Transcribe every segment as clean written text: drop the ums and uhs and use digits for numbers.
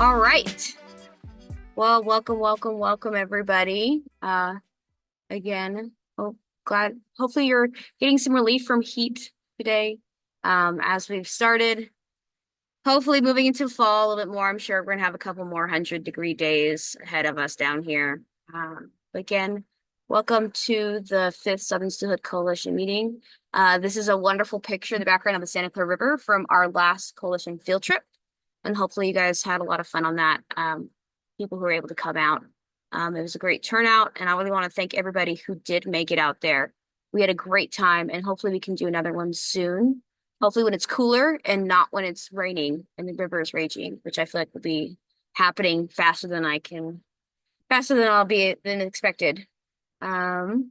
All right. Well, welcome everybody. Again, hopefully you're getting some relief from heat today. As we've started, hopefully moving into fall a little bit more. I'm sure we're gonna have a couple more 100-degree days ahead of us down here. Again, welcome to the fifth Southern Steelhead Coalition meeting. This is a wonderful picture in the background of the Santa Clara River from our last coalition field trip. And hopefully you guys had a lot of fun on that. People who were able to come out. It was a great turnout, and I really want to thank everybody who did make it out there. We had a great time, and hopefully we can do another one soon. Hopefully when it's cooler and not when it's raining and the river is raging, which I feel like will be happening faster than I'll be than expected. Um,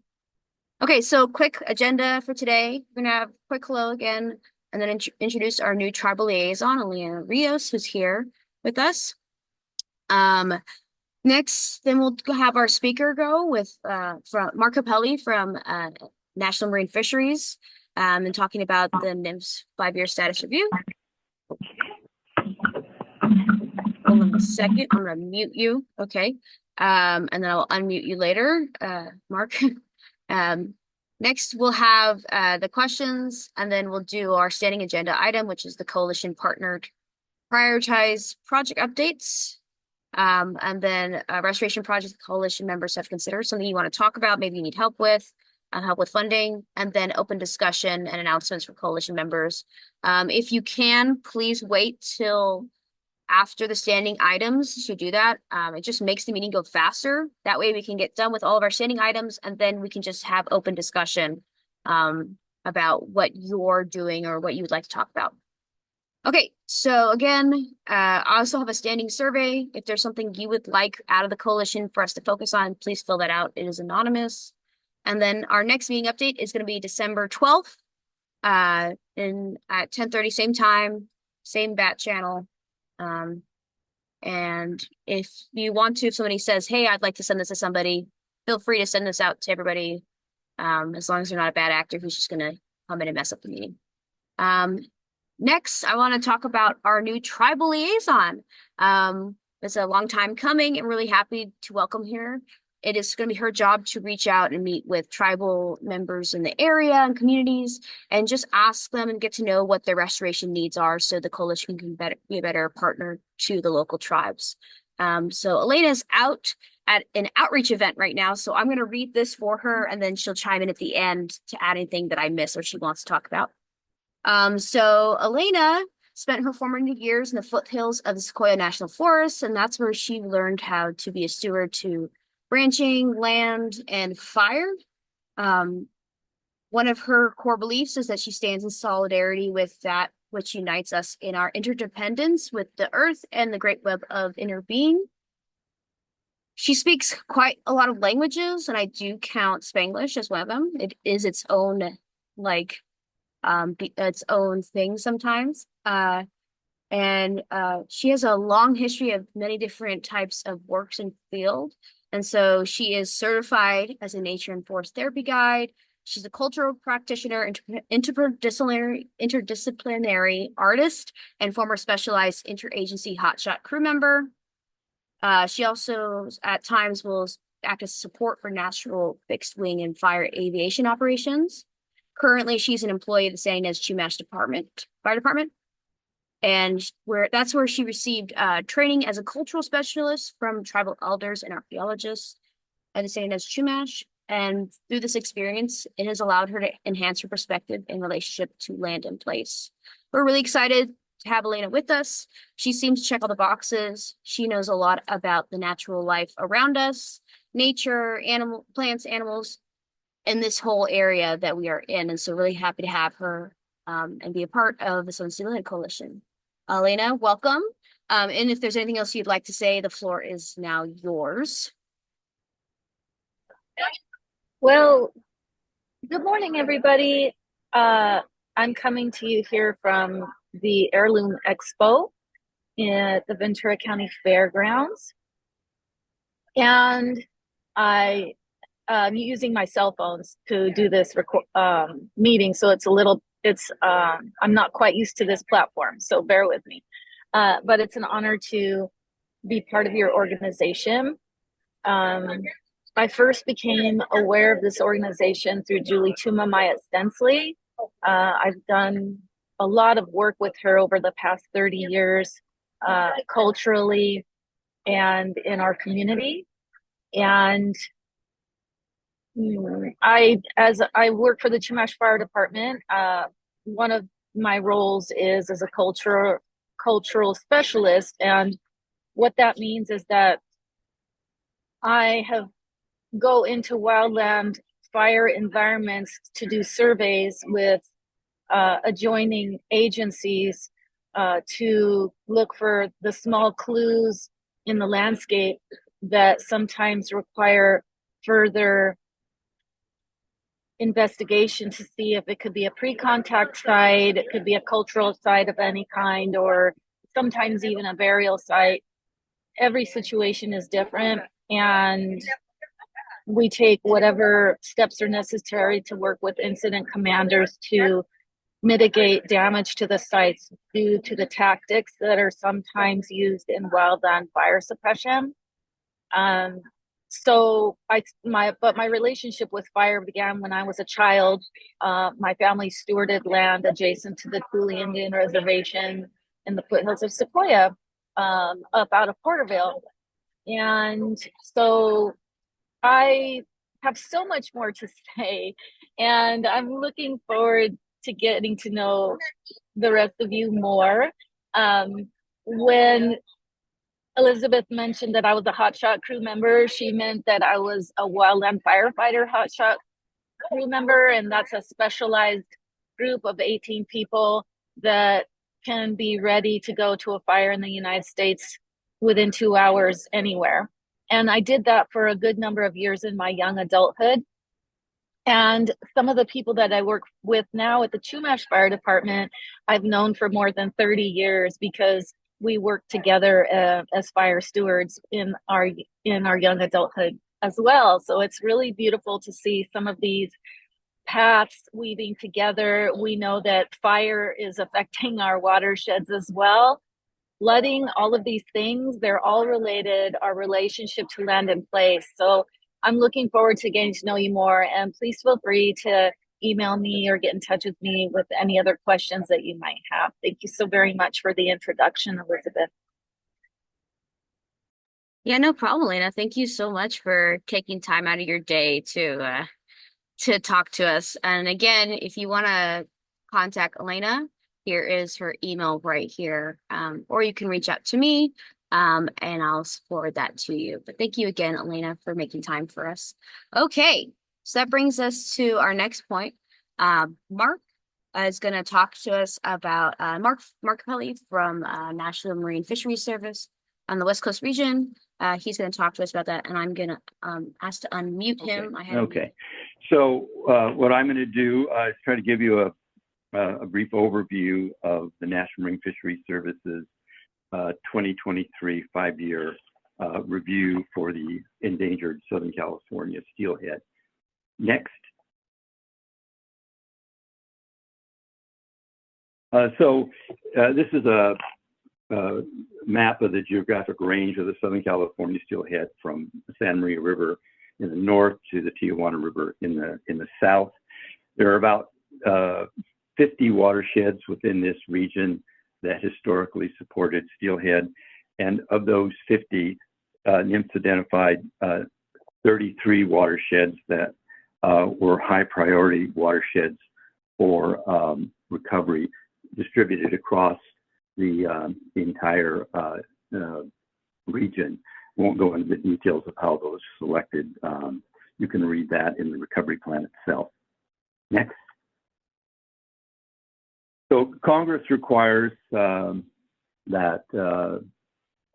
okay, so quick agenda for today. We're gonna have a quick hello again, and then introduce our new tribal liaison, Elena Rios, who's here with us. Um, Next, then we'll have our speaker go with from Mark Capelli from National Marine Fisheries, and talking about the NMFS 5-year status review. Hold on a second, I'm gonna mute you. Okay. And then I'll unmute you later, Mark. Next, we'll have the questions, and then we'll do our standing agenda item, which is the coalition partnered prioritize project updates. And then restoration project coalition members have considered something you want to talk about, maybe you need help with funding, and then open discussion and announcements for coalition members. If you can, please wait till after the standing items to do that. It just makes the meeting go faster. That way we can get done with all of our standing items, and then we can just have open discussion about what you're doing or what you would like to talk about. Okay, so again, I also have a standing survey. If there's something you would like out of the coalition for us to focus on, please fill that out. It is anonymous. And then our next meeting update is going to be December 12th at 10:30, same time, same bat channel. And if you want to, if somebody says, hey, I'd like to send this to somebody, feel free to send this out to everybody, as long as they're not a bad actor who's just going to come in and mess up the meeting. Next, I want to talk about our new tribal liaison. It's a long time coming. I'm really happy to welcome her. It is going to be her job to reach out and meet with tribal members in the area and communities and just ask them and get to know what their restoration needs are so the coalition can be a better partner to the local tribes. So Elena's out at an outreach event right now, so I'm going to read this for her, and then she'll chime in at the end to add anything that I miss or she wants to talk about. So Elena spent her formative years in the foothills of the Sequoia National Forest, and that's where she learned how to be a steward to branching, land, and fire. One of her core beliefs is that she stands in solidarity with that which unites us in our interdependence with the earth and the great web of inner being. She speaks quite a lot of languages, and I do count Spanglish as one of them. It is its own, its own thing sometimes. And she has a long history of many different types of works in field. And so she is certified as a nature and forest therapy guide. She's a cultural practitioner, interdisciplinary artist, and former specialized interagency hotshot crew member. She also at times will act as support for natural fixed wing and fire aviation operations. Currently, she's an employee of the San Ynez Chumash Fire Department. And that's where she received training as a cultural specialist from tribal elders and archaeologists at the San Ynez Chumash. And through this experience, it has allowed her to enhance her perspective in relationship to land and place. We're really excited to have Elena with us. She seems to check all the boxes. She knows a lot about the natural life around us, nature, plants, animals, in this whole area that we are in. And so really happy to have her and be a part of the Southern Steelhead Coalition. Elena, welcome. And if there's anything else you'd like to say, the floor is now yours. Well, good morning, everybody. I'm coming to you here from the Heirloom Expo at the Ventura County Fairgrounds. And I'm using my cell phones to do this meeting, so I'm not quite used to this platform, so bear with me. But it's an honor to be part of your organization. Um, I first became aware of this organization through Julie Tuma Myatt Stensley. I've done a lot of work with her over the past 30 years, culturally and in our community. And as I work for the Chumash Fire Department, one of my roles is as a cultural specialist, and what that means is that I have go into wildland fire environments to do surveys with adjoining agencies to look for the small clues in the landscape that sometimes require further investigation to see if it could be a pre-contact site, it could be a cultural site of any kind, or sometimes even a burial site. Every situation is different, and we take whatever steps are necessary to work with incident commanders to mitigate damage to the sites due to the tactics that are sometimes used in wildland fire suppression. Um, but my relationship with fire began when I was a child. My family stewarded land adjacent to the Cooley Indian Reservation in the foothills of Sequoia, up out of Porterville. And so I have so much more to say, and I'm looking forward to getting to know the rest of you more. When Elizabeth mentioned that I was a hotshot crew member, she meant that I was a wildland firefighter hotshot crew member, and that's a specialized group of 18 people that can be ready to go to a fire in the United States within 2 hours anywhere. And I did that for a good number of years in my young adulthood. And some of the people that I work with now at the Chumash Fire Department, I've known for more than 30 years because we work together as fire stewards in our young adulthood as well. So it's really beautiful to see some of these paths weaving together. We know that fire is affecting our watersheds as well. Flooding, all of these things, they're all related, our relationship to land and place. So I'm looking forward to getting to know you more, and please feel free to email me or get in touch with me with any other questions that you might have. Thank you so very much for the introduction, Elizabeth. Yeah, no problem, Lena. Thank you so much for taking time out of your day to talk to us. And again, if you want to contact Elena, here is her email right here. Or you can reach out to me, and I'll forward that to you. But thank you again, Elena, for making time for us. Okay, so that brings us to our next point. Mark is going to talk to us about Mark Pelly from National Marine Fisheries Service on the West Coast region. He's going to talk to us about that, and I'm going to ask to unmute him. Okay. So what I'm going to do is try to give you a brief overview of the National Marine Fisheries Service's 2023 5-year review for the endangered Southern California steelhead. Next. This is a map of the geographic range of the Southern California steelhead from the Santa Maria River in the north to the Tijuana River in the south. There are about 50 watersheds within this region that historically supported steelhead, and of those 50, NMFS identified 33 watersheds that were high priority watersheds for recovery, distributed across the entire region. Won't go into the details of how those selected. You can read that in the recovery plan itself. Next. So Congress requires that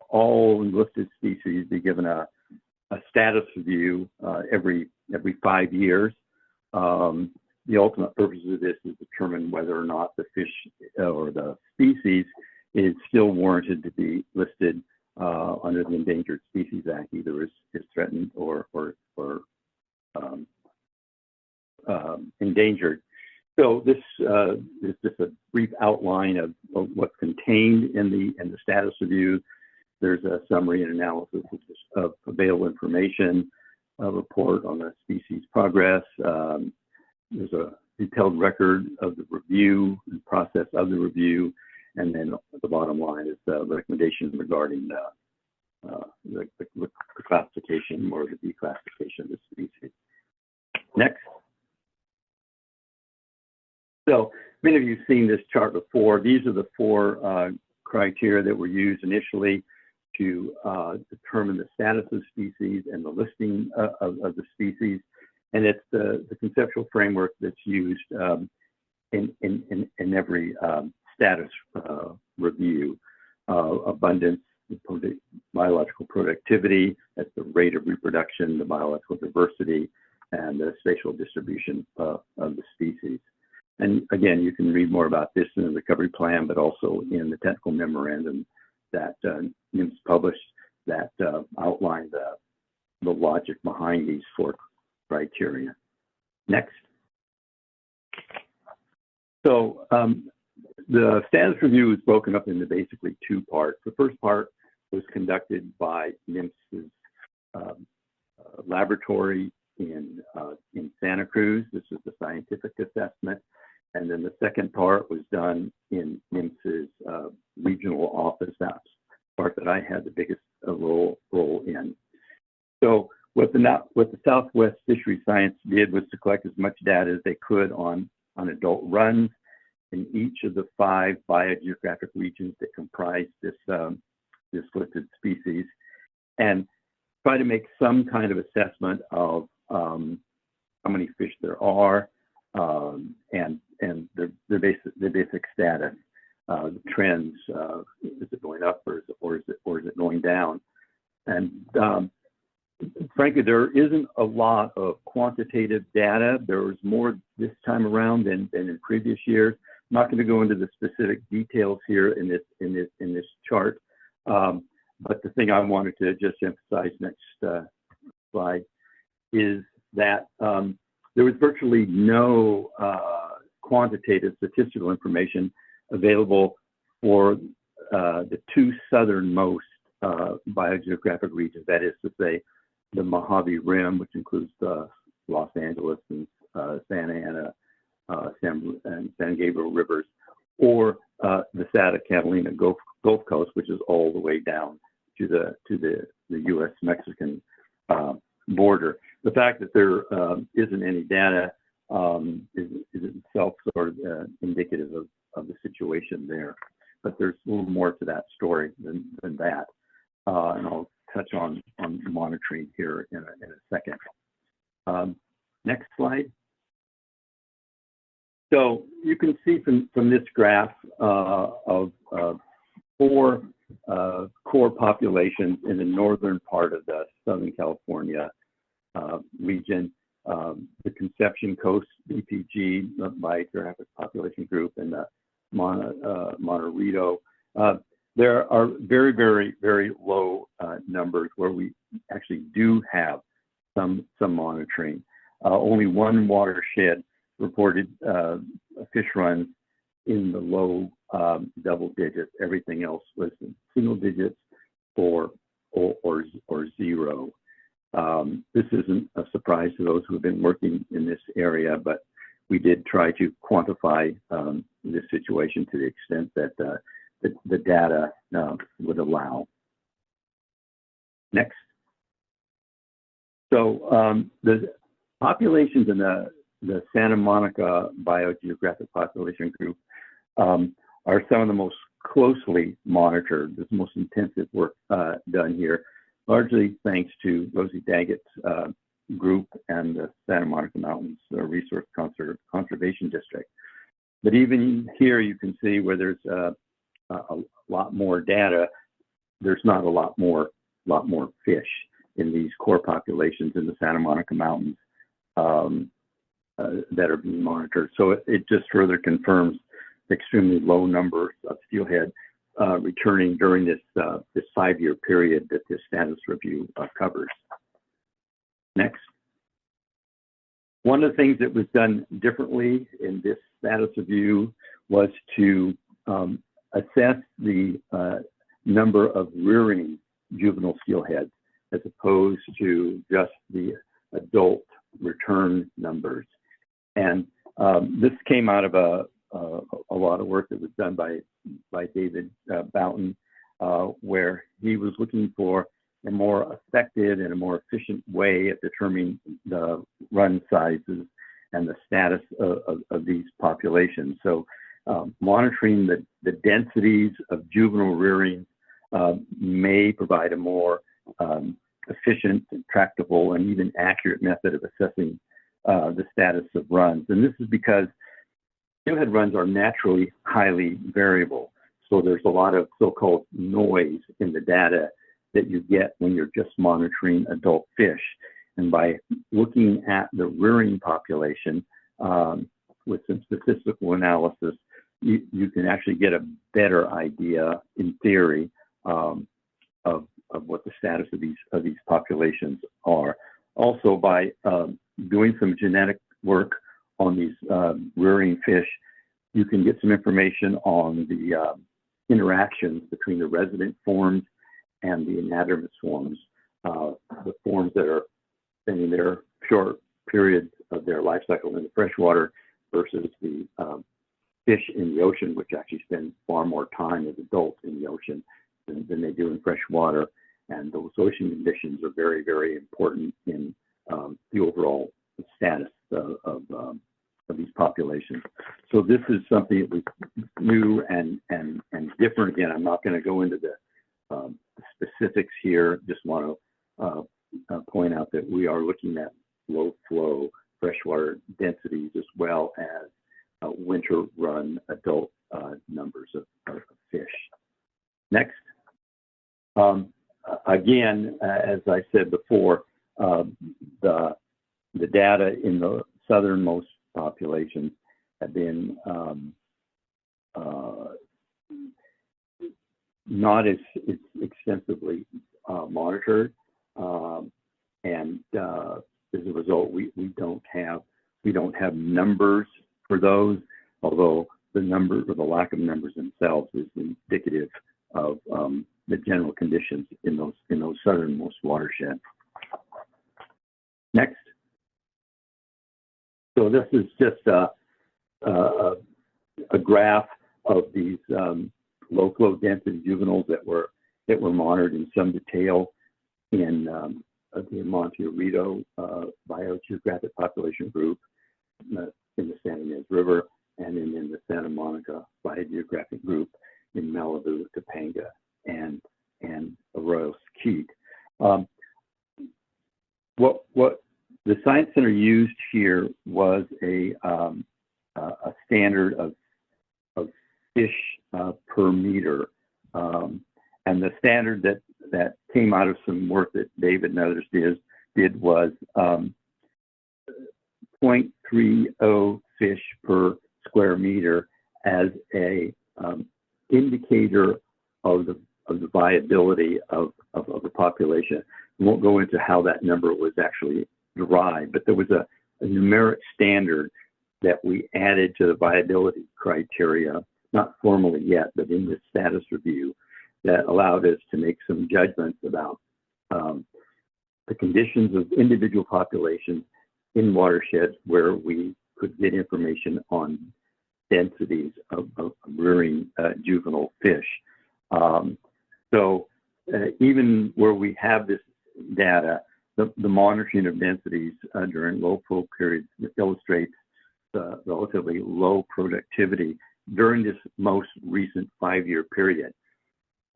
all enlisted species be given a status review every 5 years. The ultimate purpose of this is to determine whether or not the fish or the species is still warranted to be listed under the Endangered Species Act, either as threatened or endangered. So this is just a brief outline of what's contained in the status review. there's a summary and analysis of available information, a report on the species progress. There's a detailed record of the review and process of the review, and then the bottom line is the recommendation regarding the classification or the declassification of the species. Next. So many of you have seen this chart before. These are the four criteria that were used initially to determine the status of species and the listing of the species. And it's the conceptual framework that's used in every status review. Abundance, biological productivity, that's the rate of reproduction, the biological diversity, and the spatial distribution of the species. And again, you can read more about this in the recovery plan, but also in the technical memorandum that NMFS published that outlined the logic behind these four criteria. Next. So the status review is broken up into basically two parts. The first part was conducted by NMFS's laboratory in Santa Cruz. This is the scientific assessment. And then the second part was done in NMFS's regional office. That's the part that I had the biggest role in. So what the Southwest Fisheries Science did was to collect as much data as they could on adult runs in each of the 5 biogeographic regions that comprise this listed species, and try to make some kind of assessment of how many fish there are and their basic status, the trends. Is it going up or is it going down? And frankly, there isn't a lot of quantitative data. There was more this time around than in previous years. I'm not going to go into the specific details here in this chart, but the thing I wanted to just emphasize next slide is that there was virtually no quantitative statistical information available for the 2 southernmost biogeographic regions. That is to say, the Mojave Rim, which includes the Los Angeles and Santa Ana and San Gabriel rivers, or the Santa Catalina Gulf Coast, which is all the way down to the U.S.-Mexican border. The fact that there isn't any data is itself sort of indicative of the situation there. But there's a little more to that story than that. And I'll touch on monitoring here in a second. Next slide. So you can see from this graph of 4 core populations in the northern part of the Southern California region, the Conception Coast BPG, the Biogeographic Population Group, and the Montecito. There are very, very, very low numbers where we actually do have some monitoring. Only one watershed reported fish runs in the low double digits. Everything else was in single digits or 0. This isn't a surprise to those who have been working in this area, but we did try to quantify this situation to the extent that the data would allow. Next. So the populations in the Santa Monica Biogeographic Population Group are some of the most closely monitored. There's the most intensive work done here, largely thanks to Rosie Daggett's group and the Santa Monica Mountains Resource Conservation District. But even here, you can see where there's a lot more data. There's not a lot more fish in these core populations in the Santa Monica Mountains that are being monitored. So it just further confirms extremely low numbers of steelhead returning during this 5-year period that this status review covers. Next. One of the things that was done differently in this status review was to assess the number of rearing juvenile steelheads as opposed to just the adult return numbers. And this came out of a lot of work that was done by David Boughton, where he was looking for a more effective and a more efficient way of determining the run sizes and the status of these populations. So monitoring the densities of juvenile rearing may provide a more efficient, tractable, and even accurate method of assessing the status of runs. And this is because steelhead runs are naturally highly variable. So there's a lot of so-called noise in the data that you get when you're just monitoring adult fish. And by looking at the rearing population with some statistical analysis, you can actually get a better idea, in theory, of what the status of these populations are. Also, by doing some genetic work on these rearing fish, you can get some information on the interactions between the resident forms and the anadromous forms, the forms that are spending their short periods of their life cycle in the freshwater versus the fish in the ocean, which actually spend far more time as adults in the ocean than they do in freshwater. And those ocean conditions are very, very important in the overall status of these populations. So this is something that was new and different. Again, I'm not going to go into the specifics here. Just want to point out that we are looking at low flow freshwater densities as well as winter run adult numbers of fish. Next. Again, as I said before, the data in the southernmost populations have been not as extensively monitored, and as a result, we don't have numbers for those. Although the number or the lack of numbers themselves is indicative of the general conditions in those southernmost watersheds. Next. So this is just a graph of these low flow density juveniles that were monitored in some detail in the Montero biogeographic population group in the Santa Ynez River, and in the Santa Monica biogeographic group in Malibu, Topanga, and Arroyo Sequoia. What the Science Center used here was a standard of fish per meter, and the standard that came out of some work that David and others did was 0.30 fish per square meter as a indicator of the viability of the population. We won't go into how that number was actually derived, but there was a numeric standard that we added to the viability criteria, not formally yet, but in this status review, that allowed us to make some judgments about the conditions of individual populations in watersheds where we could get information on densities of rearing juvenile fish. So even where we have this data, the monitoring of densities during low flow periods illustrates the relatively low productivity during this most recent 5-year period.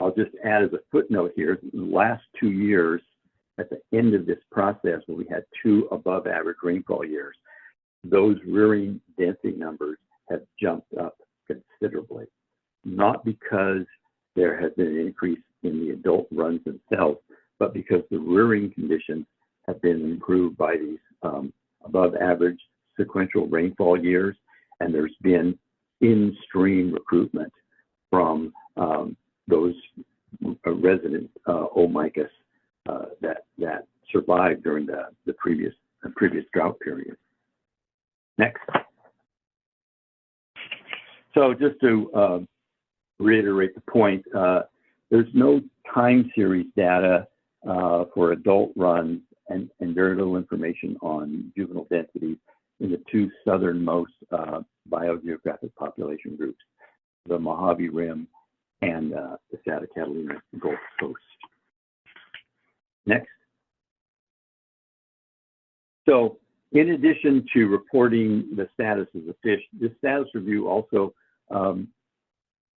I'll just add as a footnote here, in the last 2 years, at the end of this process, where we had 2 above average rainfall years, those rearing density numbers have jumped up considerably, not because there has been an increase in the adult runs themselves, but because the rearing conditions have been improved by these above average sequential rainfall years, and there's been in-stream recruitment from those resident Omicus that survived during the previous drought period. Next. So just to reiterate the point, there's no time series data for adult runs and very little information on juvenile densities in the two southernmost biogeographic population groups, the Mojave Rim and the Santa Catalina Gulf Coast. Next. So in addition to reporting the status of the fish, this status review also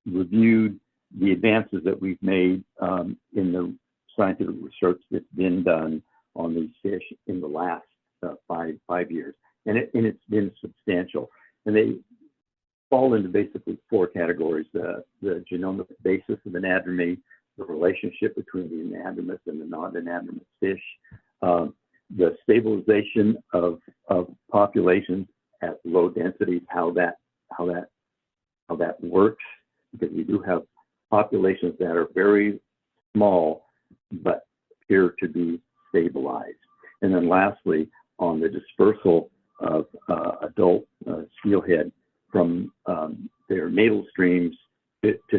reviewed the advances that we've made in the scientific research that's been done on these fish in the last 5 years. And it's been substantial. And they fall into basically four categories: the genomic basis of anadromy, the relationship between the anadromous and the non-anadromous fish, the stabilization of populations at low densities, how that works, because we do have populations that are very small but appear to be stabilized. And then lastly, on the dispersal of adult steelhead from their natal streams to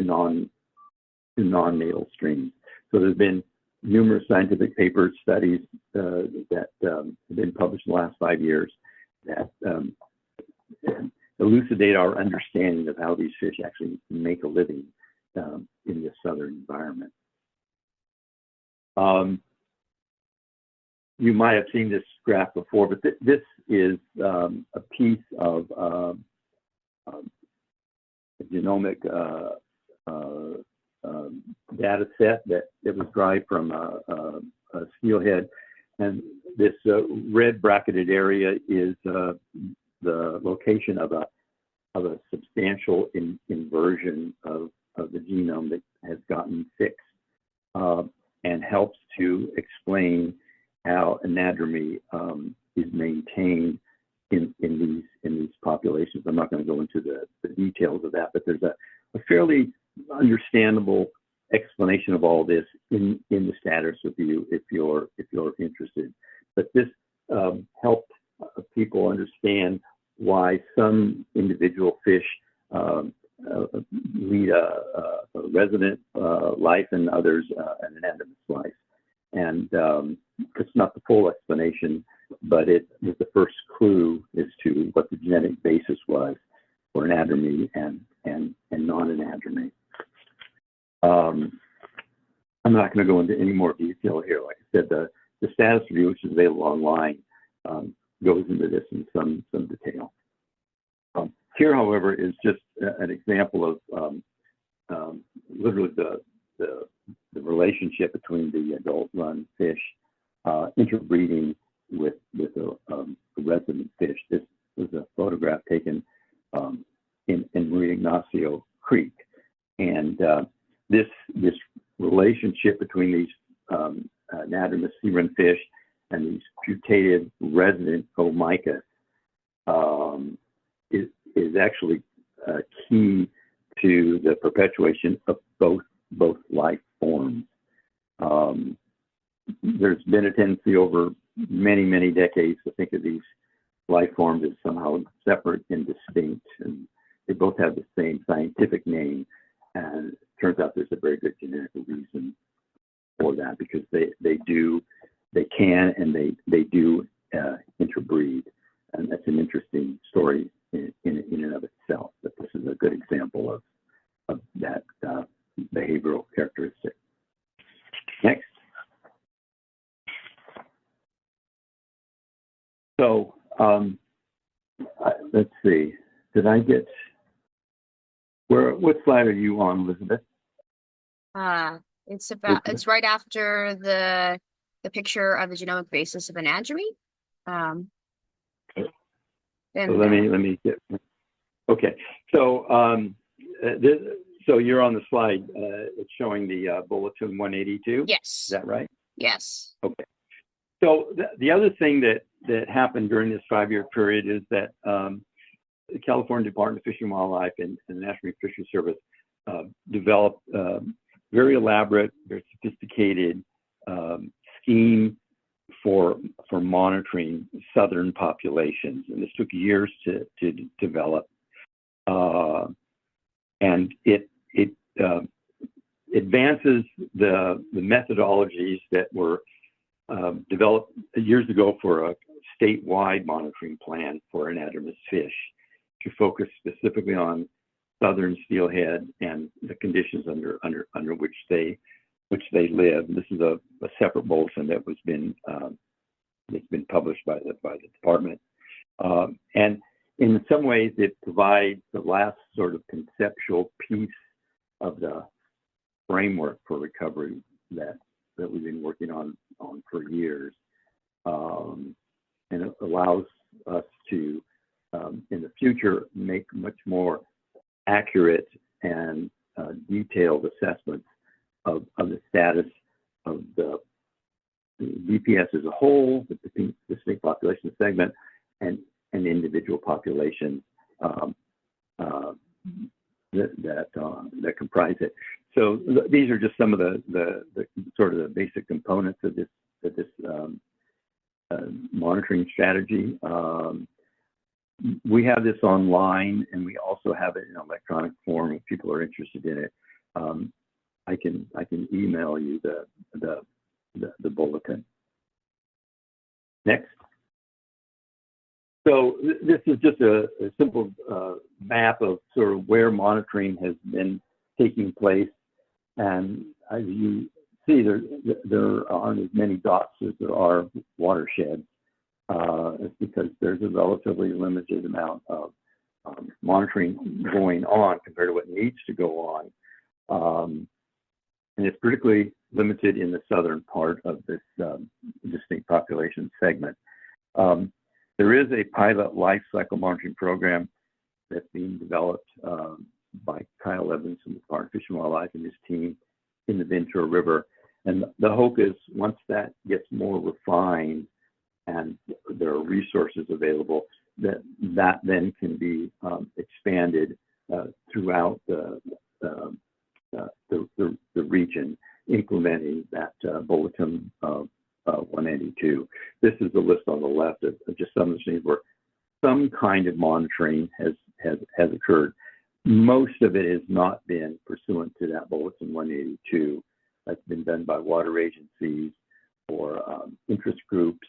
non-natal streams. So there's been numerous scientific papers, studies that have been published in the last 5 years that elucidate our understanding of how these fish actually make a living in this southern environment. You might have seen this graph before, but this is a piece of a genomic data set that was derived from a steelhead. And this red bracketed area is the location of a substantial inversion of the genome that has gotten fixed and helps to explain how anadromy is maintained in these populations. I'm not going to go into the details of that, but there's a fairly understandable explanation of all this in the status review if you're interested. But this helped people understand why some individual fish lead a resident life and others an anadromous life. And it's not the full explanation, but it was the first clue as to what the genetic basis was for anadromy and non-anadromy. I'm not going to go into any more detail here. Like I said, the status review, which is available online, goes into this in some detail. Here, however, is just an example of literally the relationship between the adult run fish interbreeding with a resident fish. This was a photograph taken in Maria Ignacio Creek, and this relationship between these anadromous sea run fish and these putative resident Omicas is actually key to the perpetuation of both life forms. There's been a tendency over many decades to think of these life forms as somehow separate and distinct, and they both have the same scientific name. And it turns out there's a very good genetic reason for that, because they can and they do interbreed, and that's an interesting story in and of itself. But this is a good example of that behavioral characteristic. Next. So let's see. Did I get what slide are you on, Elizabeth? It's right after the picture of the genomic basis of anadromy. So let me get. Okay. So so you're on the slide. It's showing the bulletin 182. Yes. Is that right? Yes. Okay. So the other thing that happened during this 5-year period is that the California Department of Fish and Wildlife and the National Fisheries Service developed very elaborate, very sophisticated scheme for monitoring southern populations, and this took years to develop. And it advances the methodologies that were developed years ago for a statewide monitoring plan for anadromous fish to focus specifically on southern steelhead and the conditions under which they live. This is a separate bulletin that was that's been published by the department, and in some ways it provides the last sort of conceptual piece of the framework for recovery that we've been working on for years, and it allows us to in the future make much more accurate and detailed assessments of the status of the DPS as a whole, the distinct population segment, and individual populations that comprise it. So these are just some of the sort of the basic components of this monitoring strategy. We have this online, and we also have it in electronic form if people are interested in it. I can email you the bulletin. Next. So this is just a simple map of sort of where monitoring has been taking place, and as you see, there aren't as many dots as there are watersheds. It's because there's a relatively limited amount of monitoring going on compared to what needs to go on. And it's particularly limited in the southern part of this distinct population segment. There is a pilot life cycle monitoring program that's being developed by Kyle Evans from the Department of Fish and Wildlife and his team in the Ventura River. And the hope is once that gets more refined and there are resources available, that then can be expanded throughout the region, implementing that bulletin 182. This is the list on the left of just some of the things where some kind of monitoring has occurred. Most of it has not been pursuant to that bulletin 182. That's been done by water agencies or interest groups,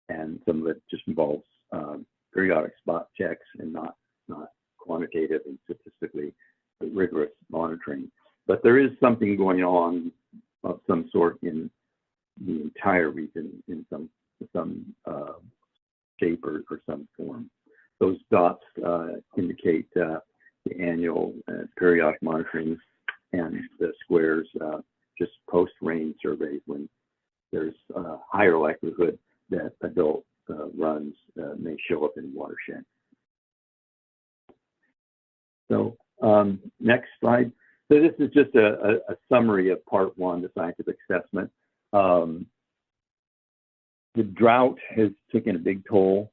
and some of it just involves periodic spot checks and not quantitative and statistically rigorous monitoring. But there is something going on of some sort in the entire region in some shape or some form. Those dots indicate the annual periodic monitoring, and the squares just post-rain surveys when there's a higher likelihood that adult runs may show up in watershed. So next slide. So this is just a summary of part one, the scientific assessment. The drought has taken a big toll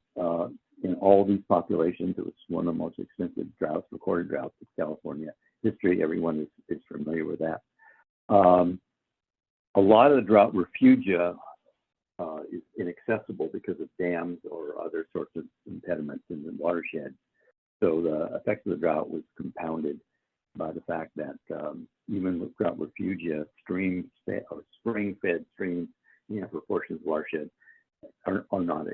in all these populations. It was one of the most extensive droughts, recorded droughts in California history. Everyone is familiar with that. A lot of the drought refugia is inaccessible because of dams or other sorts of impediments in the watershed. So the effects of the drought was compounded by the fact that even with drought refugia, spring-fed streams in proportions of watershed are not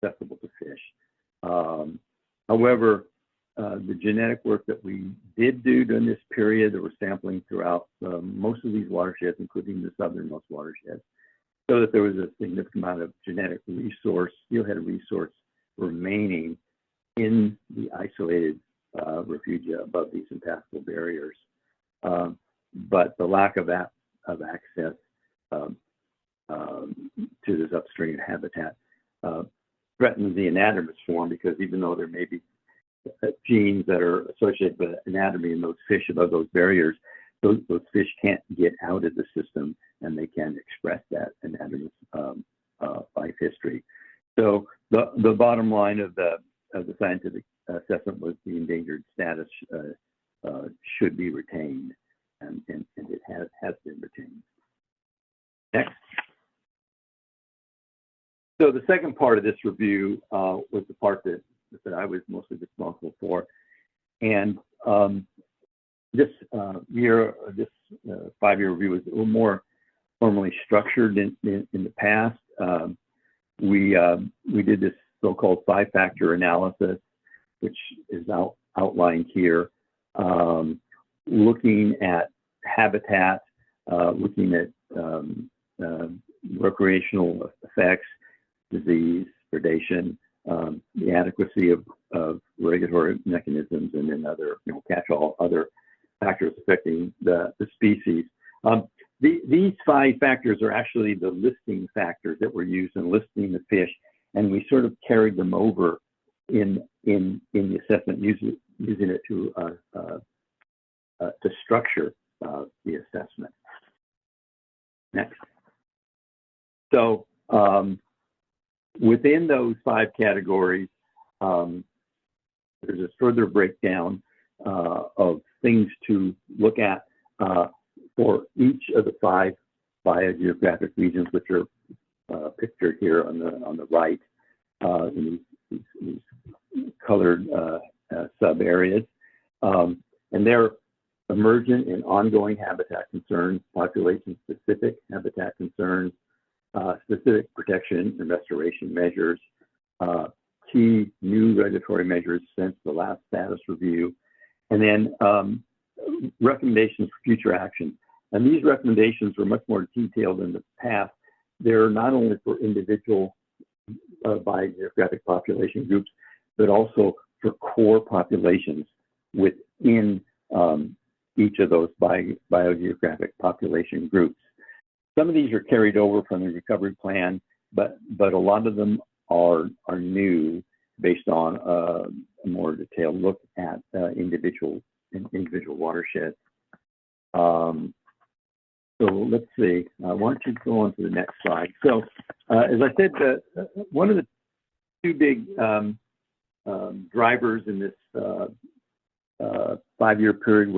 accessible to fish. However, the genetic work that we did do during this period, there was sampling throughout most of these watersheds, including the southernmost watersheds, so that there was a significant amount of genetic resource, steelhead resource remaining in the isolated refugia above these impassable barriers. But the lack of access to this upstream habitat threatens the anadromous form, because even though there may be genes that are associated with anatomy in those fish above those barriers, those fish can't get out of the system, and they can express that anadromous life history. So the bottom line of the scientific assessment was the endangered status should be retained, and it has been retained. Next. So the second part of this review was the part that I was mostly responsible for, and this this 5-year review is a little more formally structured in the past. We did this so-called 5-factor analysis, which is outlined here, looking at habitat, looking at recreational effects, disease, predation, the adequacy of regulatory mechanisms, and then other, catch-all other factors affecting the species. These 5 factors are actually the listing factors that were used in listing the fish, and we sort of carried them over in the assessment, using it to structure the assessment. Next. So within those 5 categories, there's a further breakdown of things to look at for each of the 5 biogeographic regions, which are pictured here on the right in these colored sub areas, and they're emergent and ongoing habitat concerns, population-specific habitat concerns, specific protection and restoration measures, key new regulatory measures since the last status review, and then recommendations for future action. And these recommendations were much more detailed in the past. They're not only for individual biogeographic population groups, but also for core populations within each of those biogeographic population groups. Some of these are carried over from the recovery plan, but a lot of them are new based on a more detailed look at individual watersheds. So let's see. Why don't you go on to the next slide? So as I said, one of the 2 big drivers in this 5-year period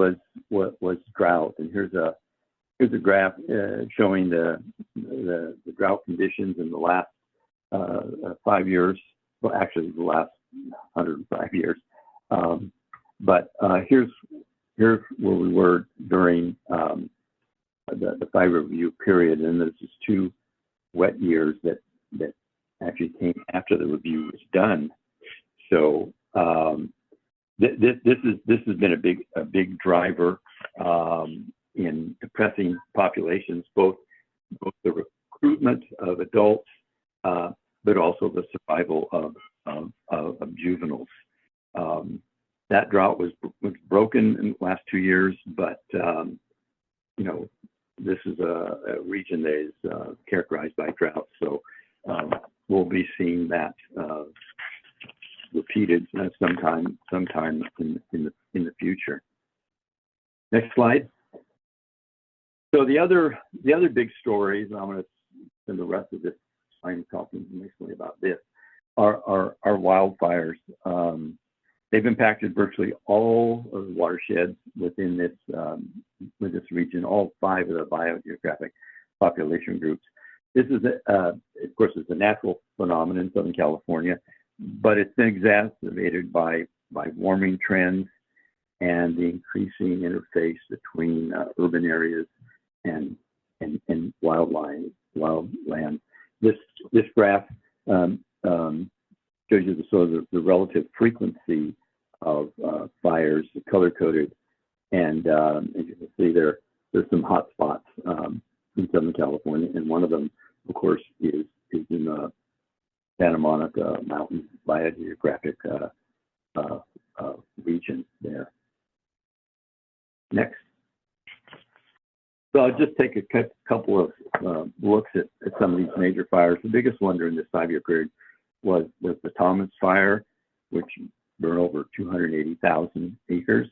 was drought. And here's a graph showing the drought conditions in the last 5 years. Well, actually, the last 105 years. But here's where we were during the 5-year review period, and there's just 2 wet years that actually came after the review was done. So this has been a big driver in depressing populations, both the recruitment of adults, but also the survival of juveniles. That drought was broken in the last 2 years, but this is a region that is characterized by drought, so we'll be seeing that repeated sometime in the future. Next slide. So the other big stories, and I'm going to spend the rest of this time talking mostly about this, are wildfires. They've impacted virtually all of the watersheds within this region, all 5 of the biogeographic population groups. This is, of course, it's a natural phenomenon in Southern California, but it's been exacerbated by warming trends and the increasing interface between urban areas and wildland. This graph shows you the relative frequency of fires, color-coded, and as you can see, there's some hot spots in Southern California, and one of them, of course, is in the Santa Monica Mountain biogeographic region there. Next. So I'll just take a couple of looks at some of these major fires. The biggest one during this 5-year period was the Thomas Fire, which burned over 280,000 acres.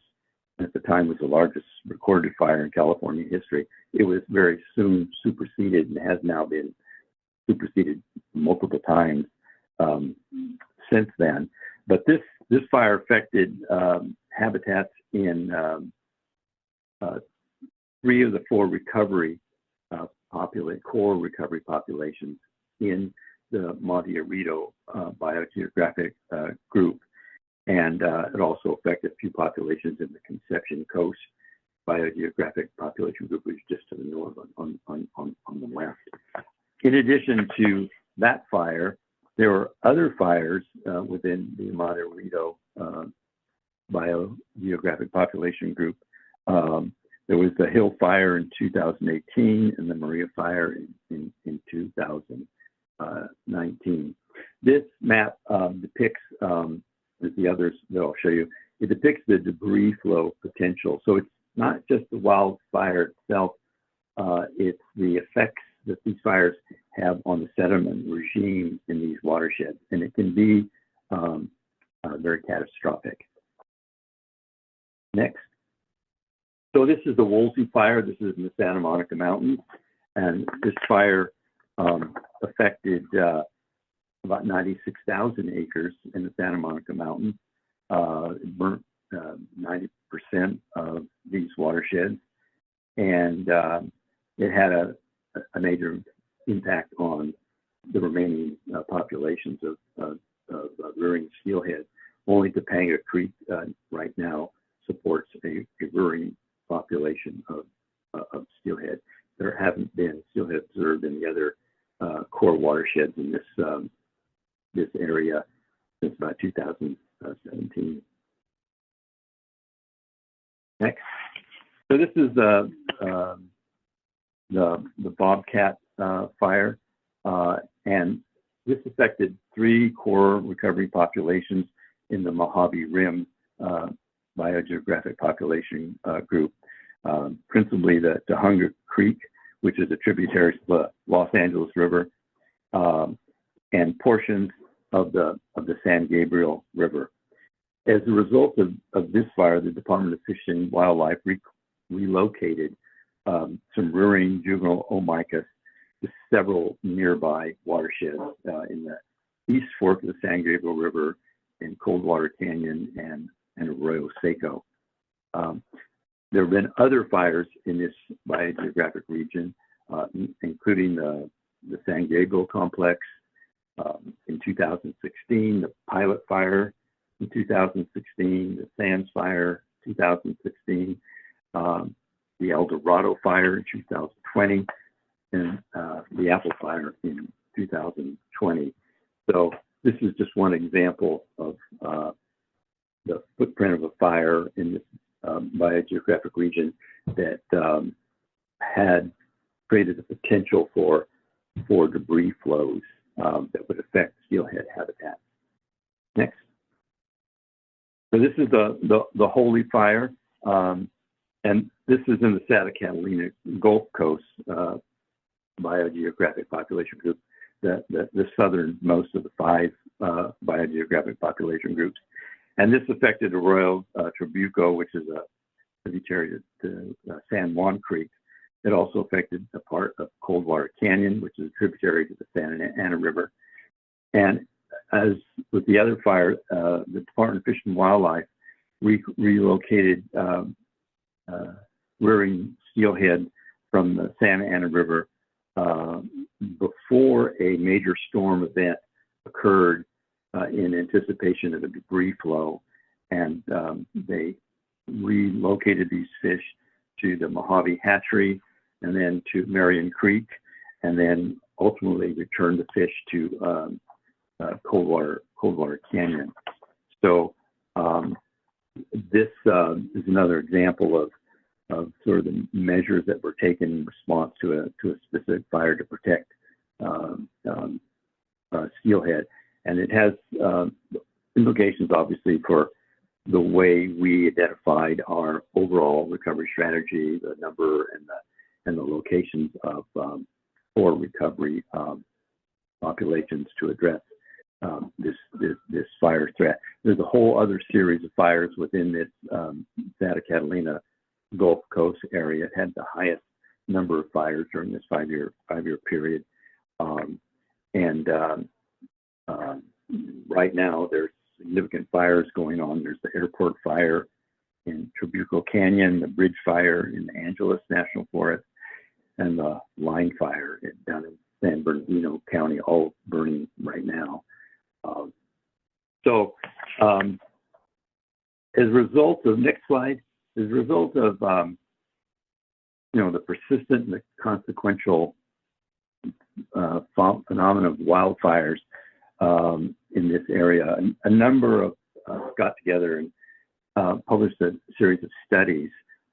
At the time, was the largest recorded fire in California history. It was very soon superseded and has now been superseded multiple times since then. But this fire affected habitats in 3 of the 4 recovery core recovery populations in the Monte Arito biogeographic group, and it also affected a few populations in the Conception Coast biogeographic population group, which is just to the north on the west. In addition to that fire, there were other fires within the Amado Rito biogeographic population group. There was the Hill Fire in 2018 and the Maria Fire in 2019. This map depicts, as the others that I'll show you, it depicts the debris flow potential. So it's not just the wildfire itself, it's the effects that these fires have on the sediment regime in these watersheds, and it can be very catastrophic. Next. So this is the Woolsey Fire. This is in the Santa Monica Mountains, and this fire affected about 96,000 acres in the Santa Monica Mountains. It burnt 90% of these watersheds, and it had a major impact on the remaining populations of rearing steelhead. Only Topanga Creek right now supports a rearing population of steelhead. There haven't been steelhead observed in the other core watersheds in this area since about 2017. Next. So this is the Bobcat fire, and this affected 3 core recovery populations in the Mojave Rim biogeographic population group, principally the Tujunga Creek, which is a tributary to the Los Angeles River, and portions of the San Gabriel River. As a result of this fire, the Department of Fish and Wildlife relocated some rearing juvenile omicas to several nearby watersheds in the East Fork of the San Gabriel River, in Coldwater Canyon, and Arroyo Seco. There have been other fires in this biogeographic region, including the San Gabriel Complex in 2016, the Pilot Fire in 2016, the Sands Fire 2016, the El Dorado Fire in 2020, and the Apple Fire in 2020. So this is just one example of the footprint of a fire in this biogeographic region that had created the potential for debris flows that would affect steelhead habitat. Next. So this is the Holy Fire, and this is in the Santa Catalina Gulf Coast biogeographic population group, the southernmost of the 5 biogeographic population groups. And this affected Arroyo Trabuco, which is a tributary to San Juan Creek. It also affected a part of Coldwater Canyon, which is a tributary to the Santa Ana River. And as with the other fire, the Department of Fish and Wildlife relocated rearing steelhead from the Santa Ana River before a major storm event occurred in anticipation of a debris flow, and they relocated these fish to the Mojave Hatchery and then to Marion Creek, and then ultimately returned the fish to Coldwater Canyon. So this is another example of sort of the measures that were taken in response to a specific fire to protect steelhead. And it has implications, obviously, for the way we identified our overall recovery strategy, the number and the locations of for recovery populations to address this fire threat. There's a whole other series of fires within this Santa Catalina Gulf Coast area. It had the highest number of fires during this five-year period, right now there's significant fires going on. There's the airport fire in Trabuco Canyon, the bridge fire in the Angeles National Forest, and the line fire down in San Bernardino County, all burning right now. As a result of, next slide, as a result of the persistent and the consequential phenomenon of wildfires in this area. A number of got together and published a series of studies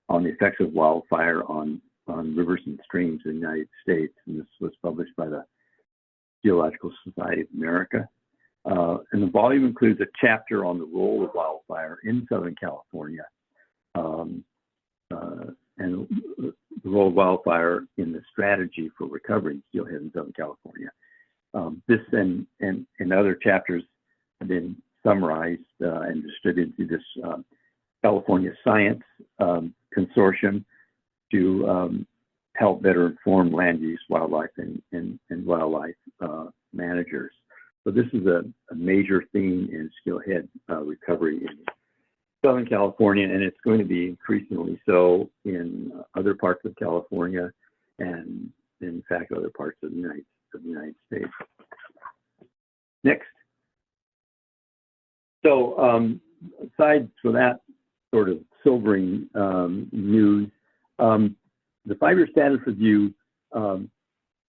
on the effects of wildfire on rivers and streams in the United States, and this was published by the Geological Society of America. And the volume includes a chapter on the role of wildfire in Southern California, and the role of wildfire in the strategy for recovering steelhead in Southern California. This and other chapters have been summarized and distributed through this California Science Consortium to help better inform land use, wildlife, and wildlife managers. So this is a major theme in steelhead recovery in Southern California, and it's going to be increasingly so in other parts of California and, in fact, other parts of the United States. Next. So aside from that sort of silvering news, the 5-year status review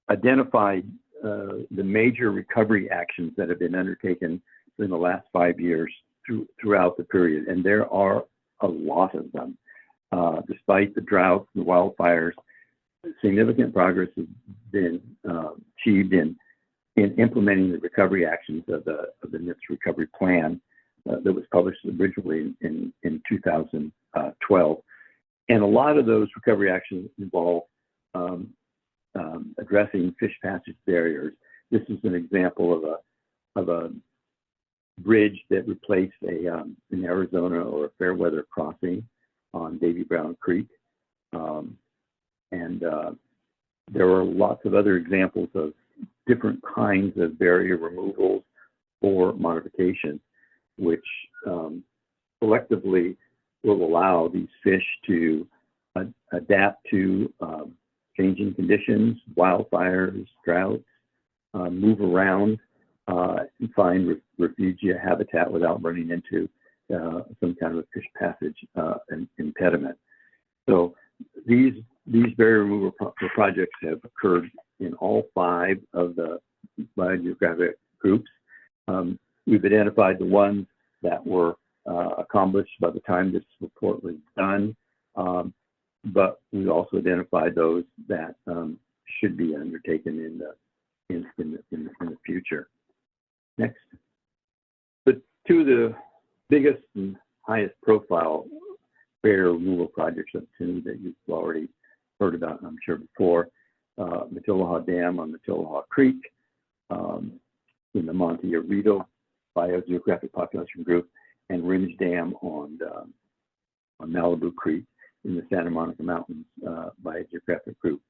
identified the major recovery actions that have been undertaken in the last 5 years throughout the period, and there are a lot of them. Despite the drought and the wildfires, significant progress has been achieved in implementing the recovery actions of the NIPS recovery plan that was published originally in 2012. And a lot of those recovery actions involve addressing fish passage barriers. This is an example of a bridge that replaced in Arizona or a fair weather crossing on Davy Brown Creek. There are lots of other examples of different kinds of barrier removals or modifications, which collectively will allow these fish to adapt to changing conditions, wildfires, droughts, move around, and find refugia habitat without running into some kind of a fish passage impediment. So these barrier removal projects have occurred in all 5 of the biogeographic groups. We've identified the ones that were accomplished by the time this report was done, but we also identified those that should be undertaken in the future. Next. But 2 of the biggest and highest profile barrier removal projects of 2 that you've already heard about, I'm sure, before, Matilahaw Dam on Matilahaw Creek, in the Monte Arito biogeographic population group, and Ringe Dam on Malibu Creek in the Santa Monica Mountains biogeographic group.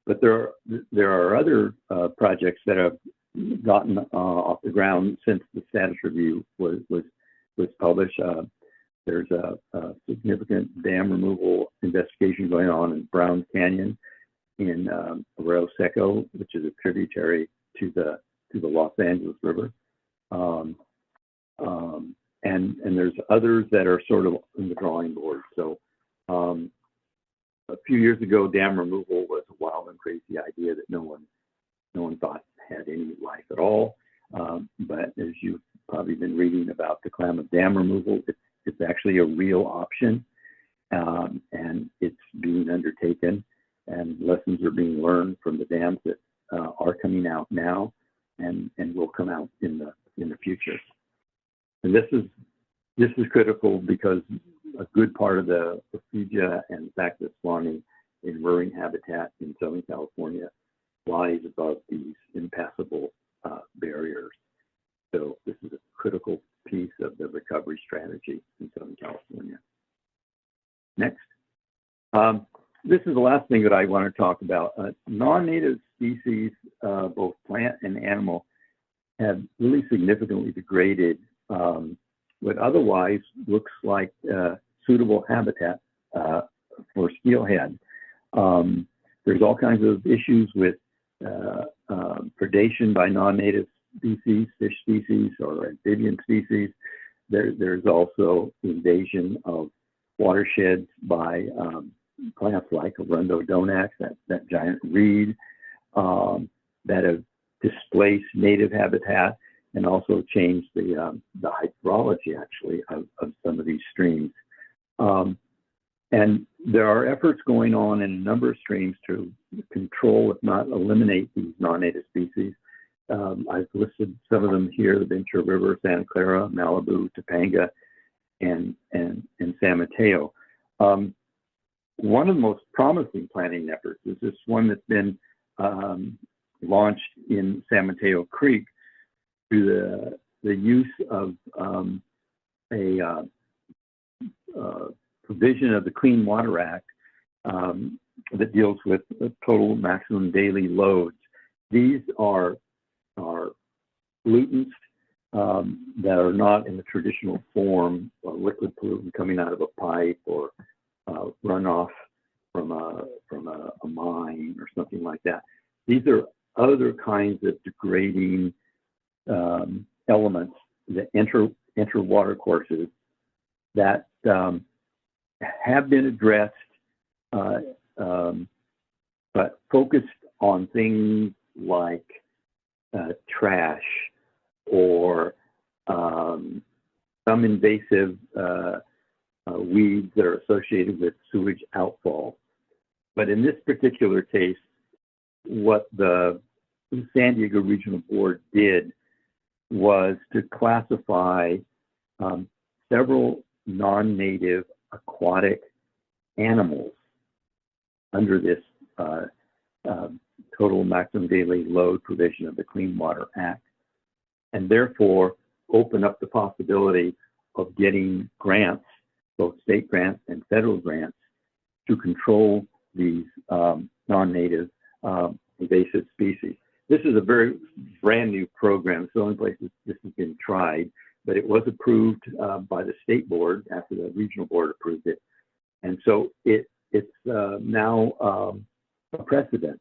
But there are other projects that have gotten off the ground since the status review was published. There's a significant dam removal investigation going on in Browns Canyon in Arroyo Seco, which is a tributary to the Los Angeles River. And there's others that are sort of in the drawing board. So a few years ago, dam removal was a wild and crazy idea that no one thought had any life at all. But as you've probably been reading about the Klamath Dam removal, it's actually a real option, and it's being undertaken, and lessons are being learned from the dams that are coming out now and will come out in the future. And this is critical because a good part of the refugia and in fact the spawning in marine habitat in Southern California lies above these impassable barriers. So this is a critical piece of the recovery strategy in Southern California. Next. This is the last thing that I want to talk about. Non-native species, both plant and animal, have really significantly degraded what otherwise looks like suitable habitat for steelhead. There's all kinds of issues with predation by non-native species, fish species or amphibian species. There's also invasion of watersheds by plants like Arundodonax, that giant reed, that have displaced native habitat and also changed the hydrology, actually, of some of these streams. And there are efforts going on in a number of streams to control, if not eliminate, these non-native species. I've listed some of them here: the Ventura River, Santa Clara, Malibu, Topanga, and San Mateo. One of the most promising planting efforts is this one that's been launched in San Mateo Creek through the use of a provision of the Clean Water Act that deals with total maximum daily loads. These are pollutants that are not in the traditional form, a liquid pollutant coming out of a pipe or runoff from a mine or something like that. These are other kinds of degrading elements that enter water courses that have been addressed, but focused on things like trash or some invasive weeds that are associated with sewage outfall. But in this particular case, what the San Diego Regional Board did was to classify several non-native aquatic animals under this total maximum daily load provision of the Clean Water Act, and therefore open up the possibility of getting grants, both state grants and federal grants, to control these non-native invasive species. This is a very brand new program. It's the only place this has been tried, but it was approved by the state board after the regional board approved it. And so it's now a precedent.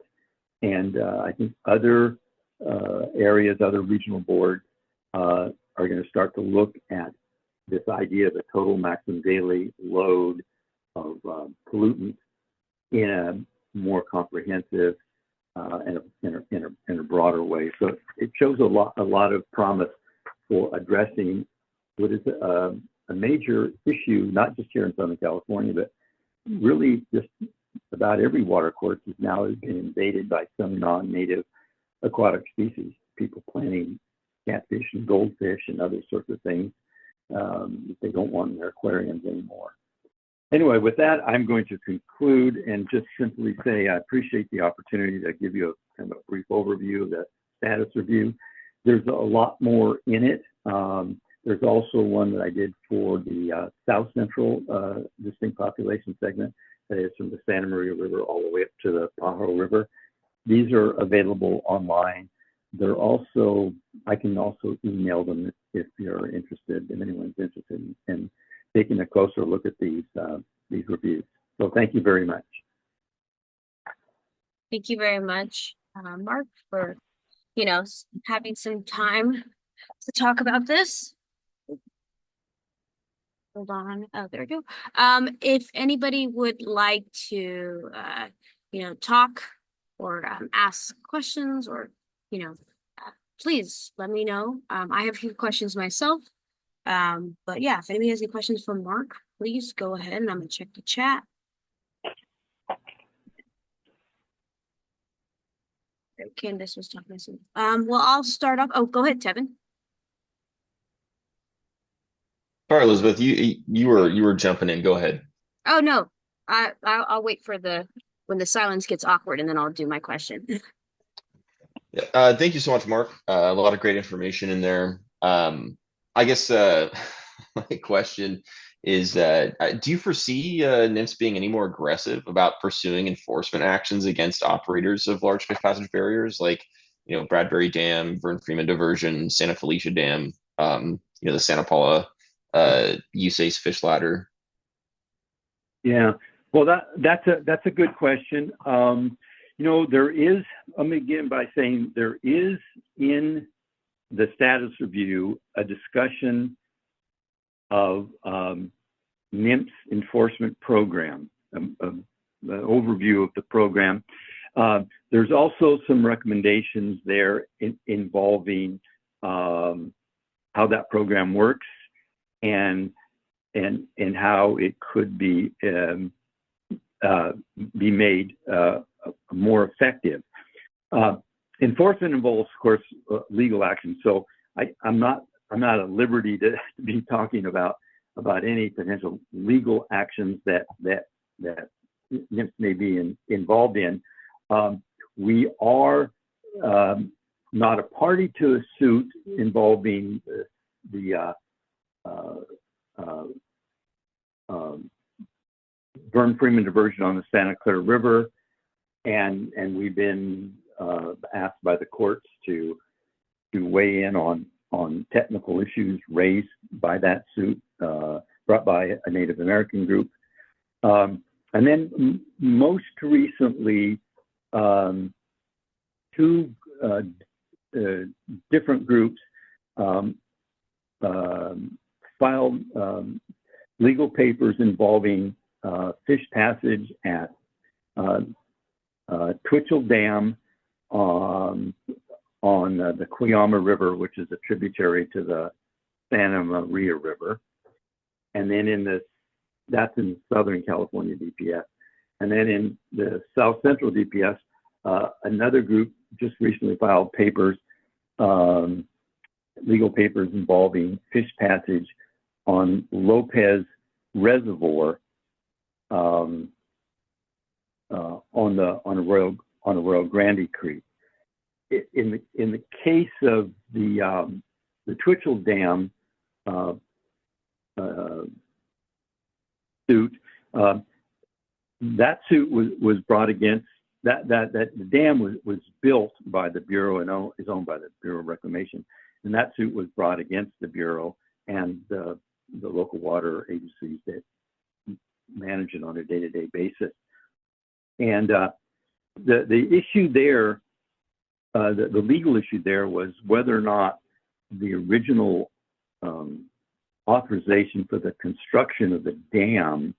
And I think other areas, other regional boards are going to start to look at this idea of a total maximum daily load of pollutants in a more comprehensive in a broader way. So it shows a lot of promise for addressing what is a major issue, not just here in Southern California, but really just about every water course is now been invaded by some non-native aquatic species. People planting catfish and goldfish and other sorts of things they don't want in their aquariums anymore. Anyway, with that, I'm going to conclude and just simply say I appreciate the opportunity to give you a kind of a brief overview of the status review. There's a lot more in it. There's also one that I did for the South Central distinct population segment, that is from the Santa Maria River all the way up to the Pajaro River. These are available online. They're also, I can also email them if you're interested, if anyone's interested in taking a closer look at these reviews. So thank you very much. Thank you very much, Mark, for having some time to talk about this. Hold on. Oh, there we go. If anybody would like to, talk or ask questions, or please let me know. I have a few questions myself. But yeah, if anybody has any questions for Mark, please go ahead, and I'm gonna check the chat. Candace was talking to some. Well, I'll start off. Oh, go ahead, Tevin. All right, Elizabeth, you were jumping in. Go ahead. Oh no, I'll wait for when the silence gets awkward, and then I'll do my question. Yeah, thank you so much, Mark. A lot of great information in there. I guess my question is, do you foresee NMFS being any more aggressive about pursuing enforcement actions against operators of large fish passage barriers, like Bradbury Dam, Vern Freeman Diversion, Santa Felicia Dam, the Santa Paula USACE fish ladder? Yeah, well, that's a good question. There is, let me begin by saying there is in the status review a discussion of NMFS enforcement program, overview of the program. There's also some recommendations there involving how that program works and how it could be made more effective. Enforcement involves, of course, legal action. So I'm not at liberty to be talking about any potential legal actions that NMFS may be involved in. We are not a party to a suit involving the Vern Freeman diversion on the Santa Clara River, and we've been asked by the courts to weigh in on technical issues raised by that suit, brought by a Native American group. And then most recently, two different groups filed legal papers involving fish passage at Twitchell Dam on the Cuyama River, which is a tributary to the Santa Maria River. And then that's in Southern California DPS. And then in the South Central DPS, another group just recently filed papers, legal papers involving fish passage on Lopez Reservoir on a Royal Grande Creek. In the case of the Twitchell Dam suit, that suit was brought against that the dam was built by the Bureau and is owned by the Bureau of Reclamation, and that suit was brought against the Bureau and the local water agencies that manage it on a day-to-day basis. And the issue there, the legal issue there was whether or not the original authorization for the construction of the dam,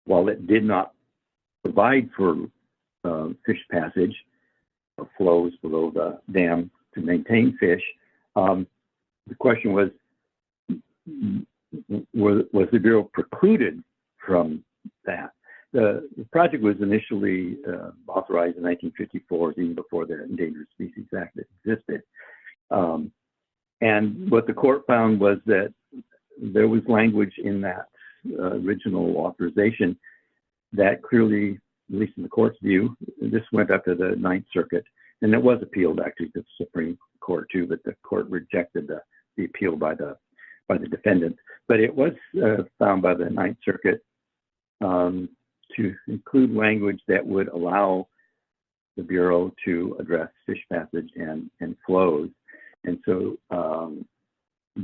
while it did not provide for fish passage or flows below the dam to maintain fish, the question was the Bureau precluded from that? The project was initially authorized in 1954, even before the Endangered Species Act existed. And what the court found was that there was language in that original authorization that clearly, at least in the court's view, this went up to the Ninth Circuit, and it was appealed actually to the Supreme Court too, but the court rejected the appeal by the defendant. But it was found by the Ninth Circuit to include language that would allow the Bureau to address fish passage and flows. And so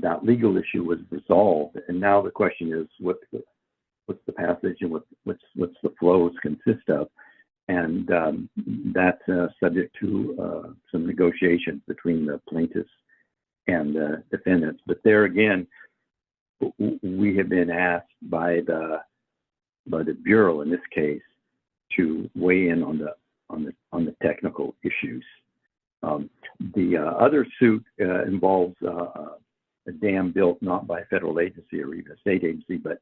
that legal issue was resolved. And now the question is, what's the passage and what's the flows consist of? And that's subject to some negotiations between the plaintiffs and the defendants. But there again, we have been asked by the Bureau in this case to weigh in on the technical issues. The other suit involves a dam built not by a federal agency or even a state agency, but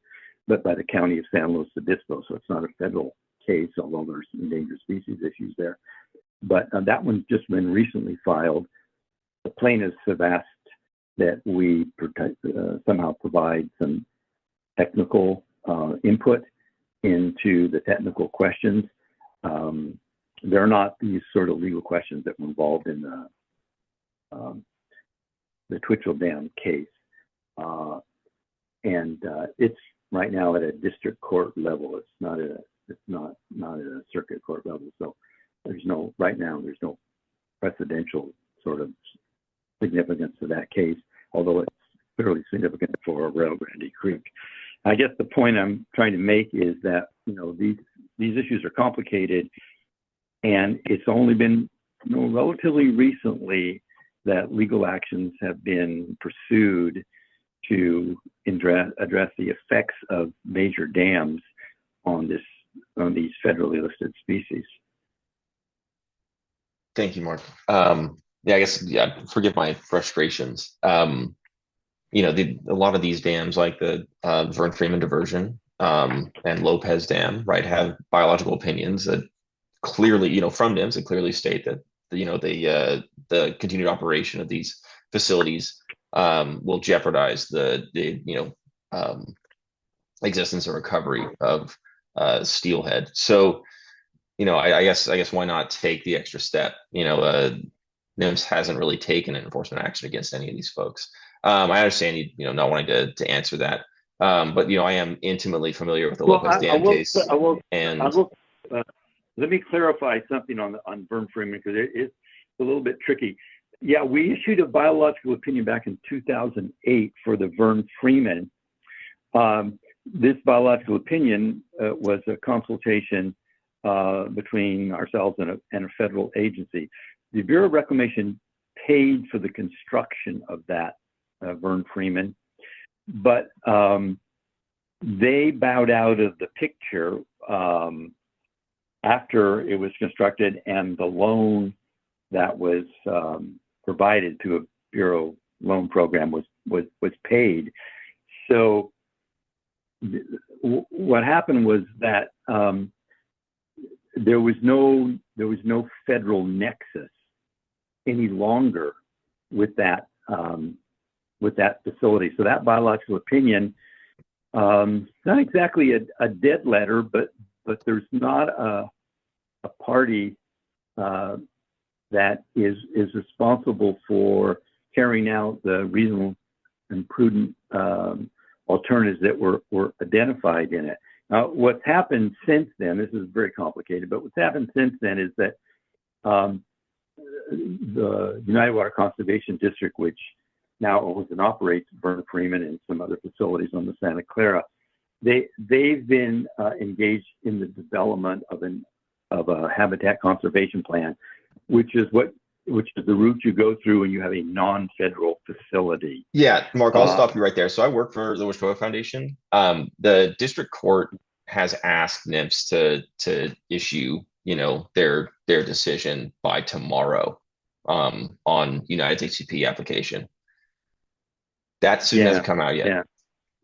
by the county of San Luis Obispo. So it's not a federal case, although there's endangered species issues there. But that one's just been recently filed. The plaintiffs have asked that we somehow provide some technical input into the technical questions. They're not these sort of legal questions that were involved in the Twitchell Dam case. And it's right now at a district court level. It's not at a circuit court level. So right now there's no precedential sort of significance to that case, although it's fairly significant for Royal Grande Creek. I guess the point I'm trying to make is that, these issues are complicated, and it's only been relatively recently that legal actions have been pursued to address the effects of major dams on these federally listed species. Thank you, Mark. Yeah, I guess, yeah, forgive my frustrations. A lot of these dams, like the Vern Freeman diversion and Lopez Dam, right, have biological opinions that clearly, from NIMS, that clearly state that the continued operation of these facilities will jeopardize the existence and recovery of steelhead. So, I guess why not take the extra step? NIMS hasn't really taken an enforcement action against any of these folks. I understand not wanting to answer that, but I am intimately familiar with the Lopez Dam case. I will. Let me clarify something on Vern Freeman, because it's a little bit tricky. Yeah, we issued a biological opinion back in 2008 for the Vern Freeman. This biological opinion was a consultation between ourselves and a federal agency. The Bureau of Reclamation paid for the construction of that Vern Freeman, but they bowed out of the picture after it was constructed, and the loan that was provided through a Bureau loan program was paid. So what happened was that there was no federal nexus any longer with that facility. So that biological opinion, not exactly a dead letter, but there's not a party that is responsible for carrying out the reasonable and prudent alternatives that were identified in it. Now, what's happened since then, this is very complicated, but what's happened since then is that the United Water Conservation District, which now owns and operates Vern Freeman and some other facilities on the Santa Clara, they've been engaged in the development of a habitat conservation plan, which is the route you go through when you have a non-federal facility. Yeah, Mark, I'll stop you right there. So I work for the Wichita Foundation. The district court has asked NMFS to issue, their decision by tomorrow on United's HCP application. That suit hasn't come out yet. Yeah.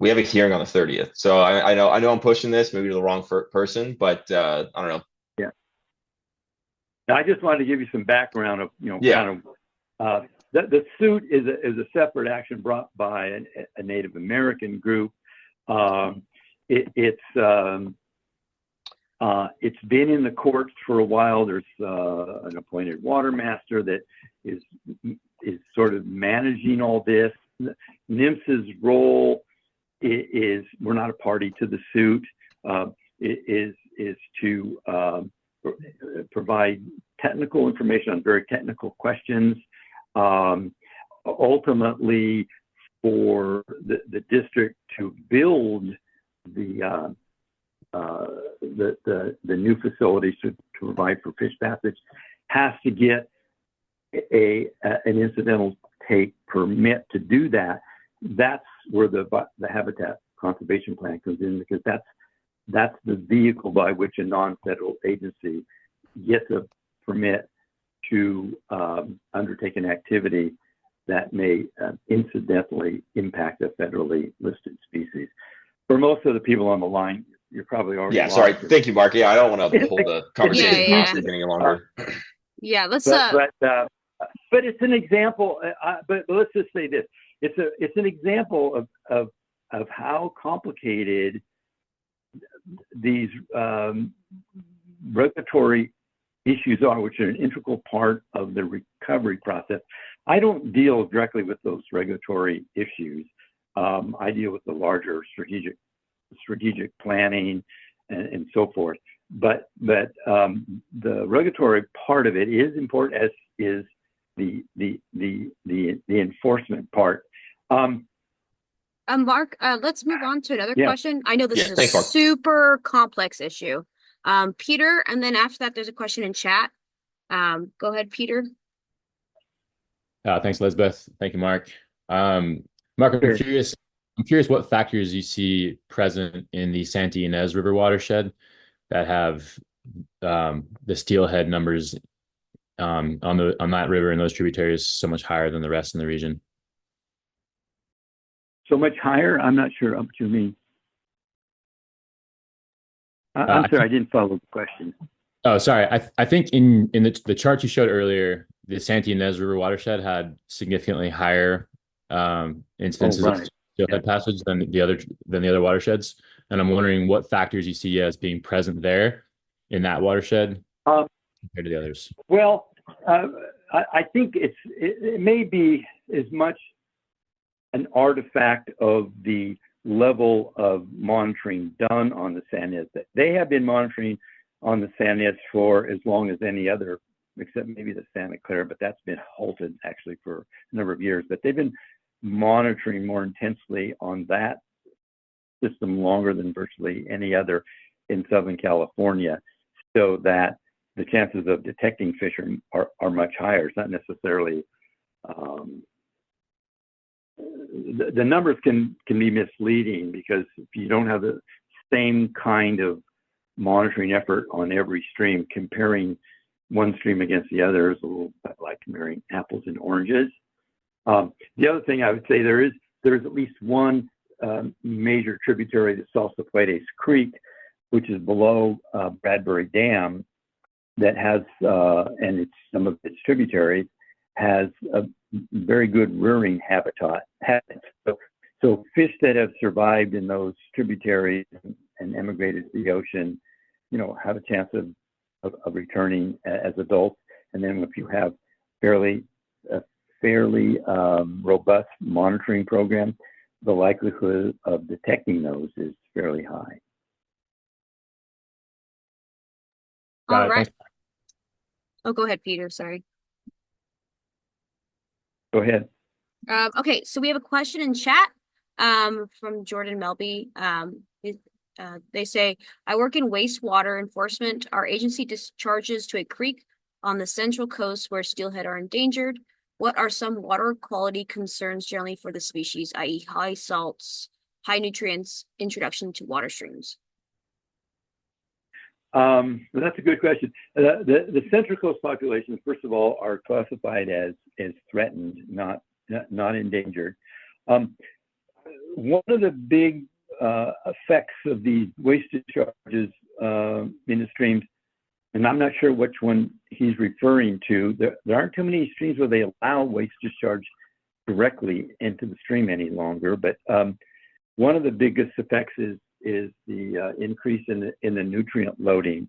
We have a hearing on the 30th. So I know I'm pushing this maybe to the wrong person, but I don't know. Yeah. Now, I just wanted to give you some background of, kind of the suit is a separate action brought by a Native American group. It's been in the courts for a while. There's an appointed water master that is sort of managing all this. NMFS's role is, we're not a party to the suit, is to provide technical information on very technical questions. Ultimately, for the district to build the new facilities to provide for fish passage has to get an incidental take permit to do that. That's where the habitat conservation plan comes in, because that's the vehicle by which a non-federal agency gets a permit to undertake an activity that may incidentally impact a federally listed species. For most of the people on the line, you're probably already. Yeah, sorry. Thank you, Mark. Yeah, I don't want to hold the conversation possibly getting longer. Yeah, let's. But it's an example. But let's just say this: it's an example of how complicated these regulatory issues are, which are an integral part of the recovery process. I don't deal directly with those regulatory issues. I deal with the larger strategic planning and so forth. But the regulatory part of it is important, as is the enforcement part. Mark, let's move on to another question. I know this is a Mark. super complex issue. Peter, and then after that, there's a question in chat. Go ahead, Peter. Thanks, Elizabeth. Thank you, Mark. Mark, I'm curious I'm curious what factors you see present in the Santa Ynez River watershed that have the steelhead numbers on that river and those tributaries so much higher than the rest in the region. So much higher? I'm not sure what you mean. I'm sorry, I didn't follow the question. Oh, sorry. I think in the chart you showed earlier, the Santa Ynez River watershed had significantly higher instances of steelhead passage than the other watersheds, and I'm wondering what factors you see as being present there in that watershed compared to the others. Well, I think it may be as much an artifact of the level of monitoring done on the Santa Ynez. They have been monitoring on the Santa Ynez for as long as any other, except maybe the Santa Clara, but that's been halted actually for a number of years. But they've been monitoring more intensely on that system longer than virtually any other in Southern California, so that the chances of detecting fish are much higher. It's not necessarily the numbers can be misleading, because if you don't have the same kind of monitoring effort on every stream, comparing one stream against the other is a little bit like comparing apples and oranges. The other thing I would say, there is at least one major tributary to Salsa Creek, which is below Bradbury Dam, that has, and some of its tributaries, has a very good rearing habitat. So fish that have survived in those tributaries and emigrated to the ocean, have a chance of returning as adults. And then if you have a fairly robust monitoring program, the likelihood of detecting those is fairly high. All right. Oh, go ahead, Peter. Sorry. Go ahead. Okay, so we have a question in chat from Jordan Melby. They say, I work in wastewater enforcement. Our agency discharges to a creek on the central coast where steelhead are endangered. What are some water quality concerns generally for the species, i.e. high salts, high nutrients, introduction to water streams? That's a good question. The Central Coast populations, first of all, are classified as threatened, not endangered. One of the big effects of these waste discharges in the streams, and I'm not sure which one he's referring to, there aren't too many streams where they allow waste discharge directly into the stream any longer, but one of the biggest effects is the increase in the nutrient loading.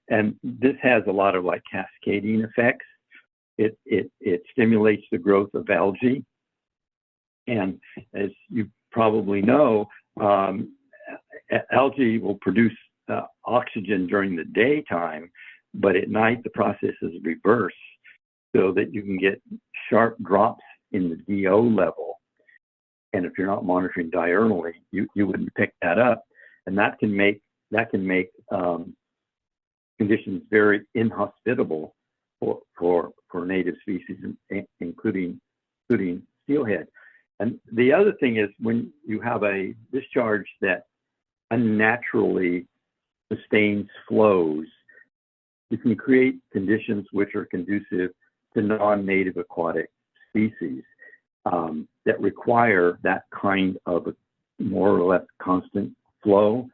And this has a lot of like cascading effects. It stimulates the growth of algae. And as you probably know, algae will produce oxygen during the daytime, but at night the process is reversed, so that you can get sharp drops in the DO level. And if you're not monitoring diurnally, you wouldn't pick that up. And that can make conditions very inhospitable for native species, including steelhead. And the other thing is, when you have a discharge that unnaturally sustains flows, you can create conditions which are conducive to non-native aquatic species that require that kind of a more or less constant flow.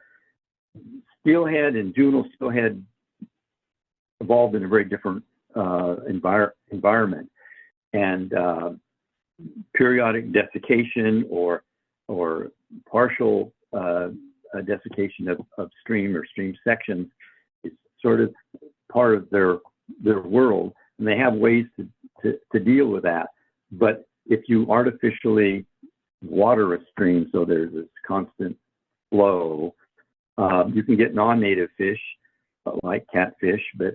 Steelhead and juvenile steelhead evolved in a very different environment, and periodic desiccation or partial desiccation of stream or stream sections is sort of part of their world, and they have ways to deal with that. But if you artificially water a stream so there's this constant flow, you can get non-native fish like catfish, but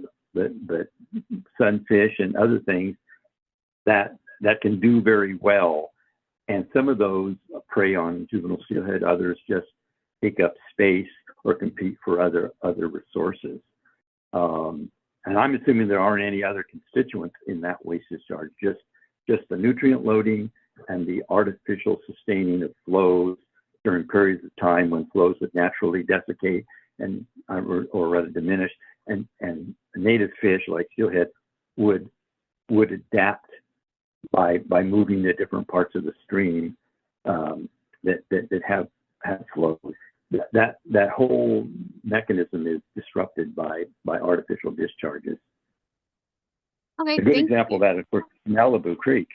sunfish and other things that can do very well. And some of those prey on juvenile steelhead, others just take up space or compete for other resources. And I'm assuming there aren't any other constituents in that waste discharge, just the nutrient loading and the artificial sustaining of flows during periods of time when flows would naturally desiccate and or rather diminish, and native fish like steelhead would adapt by moving to different parts of the stream that have flows. That whole mechanism is disrupted by artificial discharges. Okay, A good thank example you. of that, of course, Malibu Creek.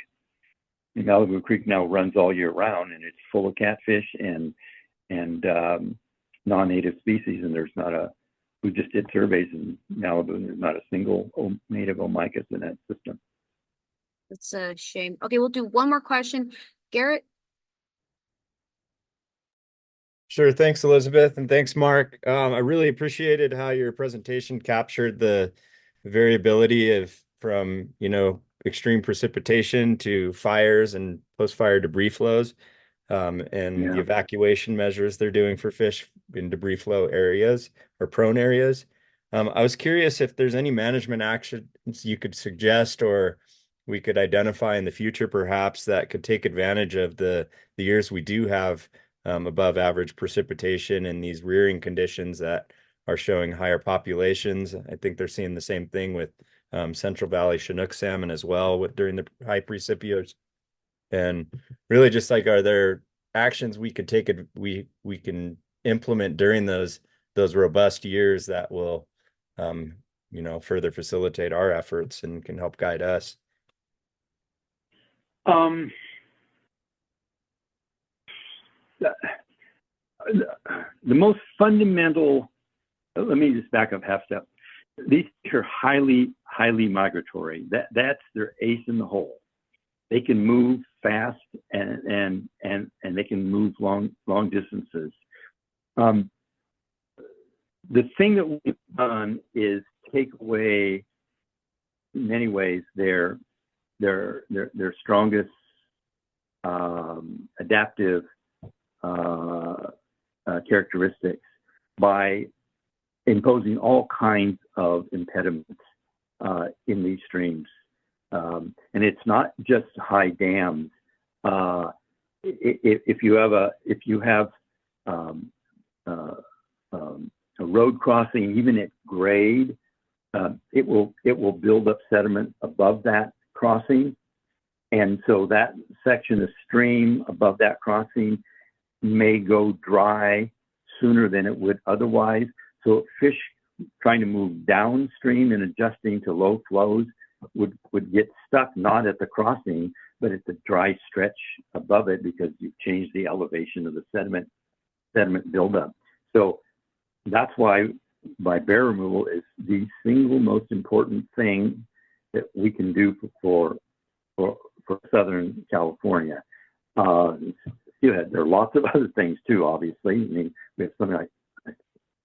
Malibu Creek now runs all year round, and it's full of catfish and non-native species. And there's not a. We just did surveys in Malibu, and there's not a single native omicus in that system. It's a shame. Okay, we'll do one more question. Garrett? Sure. Thanks, Elizabeth, and thanks, Mark. I really appreciated how your presentation captured the variability of from, extreme precipitation to fires and post-fire debris flows, and the evacuation measures they're doing for fish in debris flow areas or prone areas. I was curious if there's any management actions you could suggest or we could identify in the future, perhaps, that could take advantage of the years we do have above average precipitation and these rearing conditions that are showing higher populations. I think they're seeing the same thing with Central Valley Chinook salmon as well during the high precipitations. And really just like, are there actions we could take we can implement during those robust years that will further facilitate our efforts and can help guide us? The most fundamental, let me just back up half step. These are highly migratory. That's their ace in the hole. They can move fast and they can move long distances. The thing that we've done is take away, in many ways, their strongest adaptive characteristics by imposing all kinds of impediments in these streams. And it's not just high dams. If you have a road crossing, even at grade, it will build up sediment above that crossing, and so that section of stream above that crossing may go dry sooner than it would otherwise. So fish trying to move downstream and adjusting to low flows would get stuck not at the crossing, but at the dry stretch above it, because you've changed the elevation of the sediment buildup. So that's why by bear removal is the single most important thing that we can do for Southern California. Steelhead, there are lots of other things too, obviously. I mean, we have something like,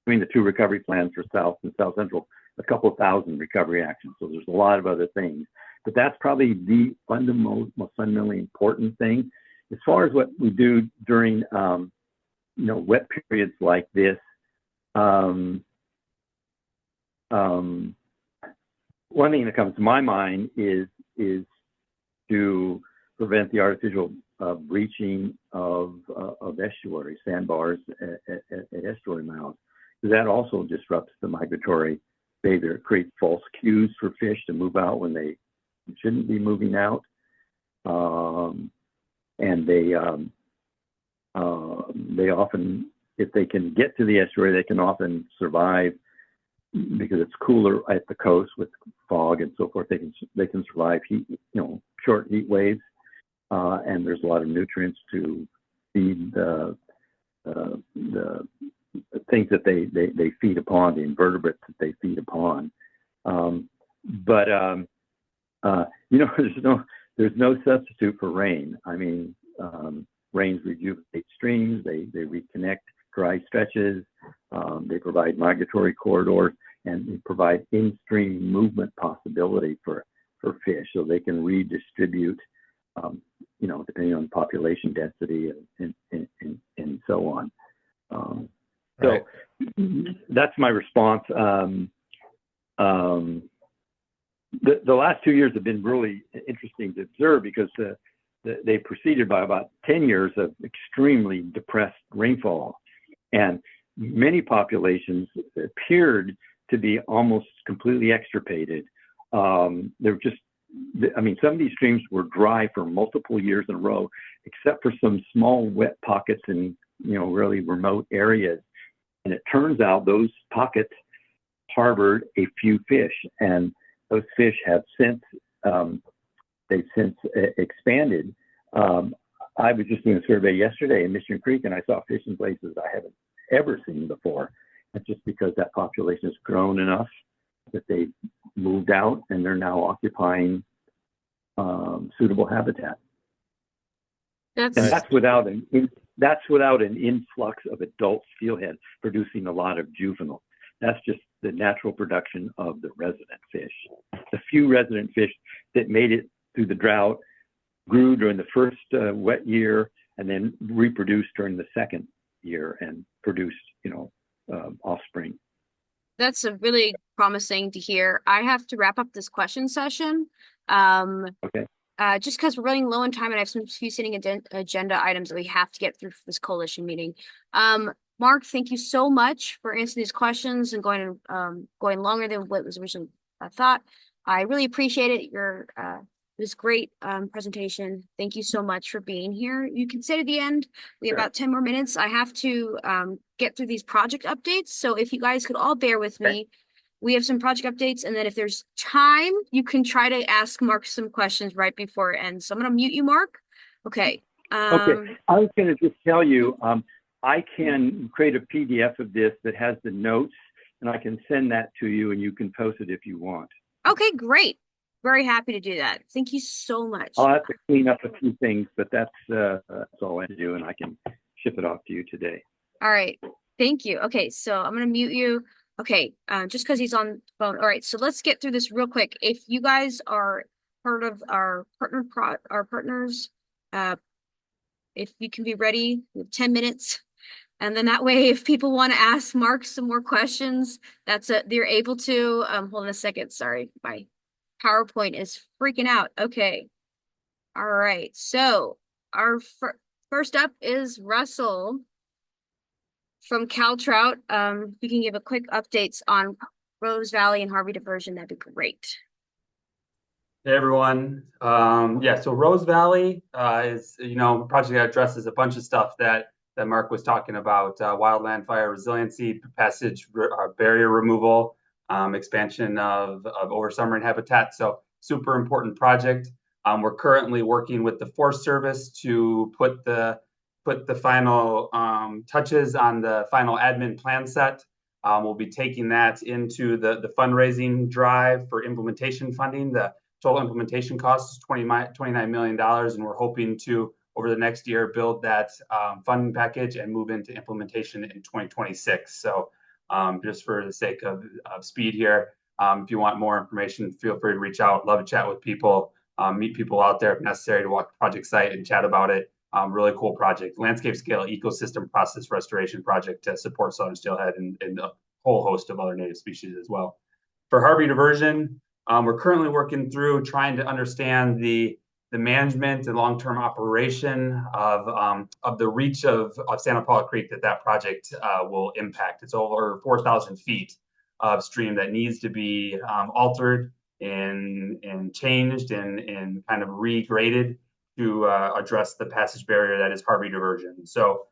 between the two recovery plans for South and South Central, a couple thousand recovery actions. So there's a lot of other things, but that's probably the most fundamentally important thing. As far as what we do during, wet periods like this, one thing that comes to my mind is to prevent the artificial breaching of estuaries, sandbars at estuary mouths. That also disrupts the migratory behavior. It creates false cues for fish to move out when they shouldn't be moving out. And they often, if they can get to the estuary, they can often survive because it's cooler at the coast with fog and so forth. They can survive heat, short heat waves, and there's a lot of nutrients to feed the things that they feed upon, the invertebrates that they feed upon. There's no substitute for rain. I mean, rains rejuvenate streams, they reconnect dry stretches, they provide migratory corridors, and they provide in-stream movement possibility for fish, so they can redistribute, depending on population density and so on. Right. So that's my response. The last 2 years have been really interesting to observe because they preceded by about 10 years of extremely depressed rainfall. And many populations appeared to be almost completely extirpated. They're just, I mean, some of these streams were dry for multiple years in a row, except for some small wet pockets in, really remote areas. And it turns out those pockets harbored a few fish, and those fish have since, they've since expanded. I was just doing a survey yesterday in Mission Creek, and I saw fish in places I haven't ever seen before. It's just because that population has grown enough that they moved out and they're now occupying suitable habitat. And that's without an influx of adult steelhead producing a lot of juveniles. That's just the natural production of the resident fish. The few resident fish that made it through the drought grew during the first wet year and then reproduced during the second year and produced, offspring. That's a really promising to hear. I have to wrap up this question session. Okay. Just because we're running low on time and I have some few sitting agenda items that we have to get through for this coalition meeting. Mark, thank you so much for answering these questions and going longer than what was originally thought. I really appreciate it. It was great presentation. Thank you so much for being here. You can sit at the end. We have about 10 more minutes. I have to get through these project updates. So if you guys could all bear with me, we have some project updates. And then if there's time, you can try to ask Mark some questions right before it ends. So I'm going to mute you, Mark. Okay. Okay. I was going to just tell you, I can create a PDF of this that has the notes, and I can send that to you, and you can post it if you want. Okay, great. Very happy to do that. Thank you so much. I'll have to clean up a few things, but that's all I do, and I can ship it off to you today. All right. Thank you. Okay, so I'm going to mute you. Okay, just because he's on the phone. All right, so let's get through this real quick. If you guys are part of our partners, if you can be ready with 10 minutes. And then that way, if people want to ask Mark some more questions, they're able to. Hold on a second. Sorry, my PowerPoint is freaking out. Okay. All right. So our first up is Russell from Cal Trout. If you can give a quick updates on Rose Valley and Harvey diversion, that'd be great. Hey everyone. So Rose Valley is, a project that addresses a bunch of stuff that Mark was talking about: wildland fire resiliency, passage barrier removal, expansion of oversummering habitat. So super important project. We're currently working with the Forest Service to put the final touches on the final admin plan set. We'll be taking that into the fundraising drive for implementation funding. The total implementation cost is $29 million, and we're hoping to, over the next year, build that funding package and move into implementation in 2026. So just for the sake of speed here, if you want more information, feel free to reach out. Love to chat with people, meet people out there if necessary, to walk the project site and chat about it. Really cool project, landscape scale ecosystem process restoration project to support southern steelhead and a whole host of other native species as well. For Harvey diversion, we're currently working through trying to understand the management and long-term operation of the reach of Santa Paula Creek that project will impact. It's over 4,000 feet of stream that needs to be altered and changed and kind of regraded to address the passage barrier that is Harvey diversion. So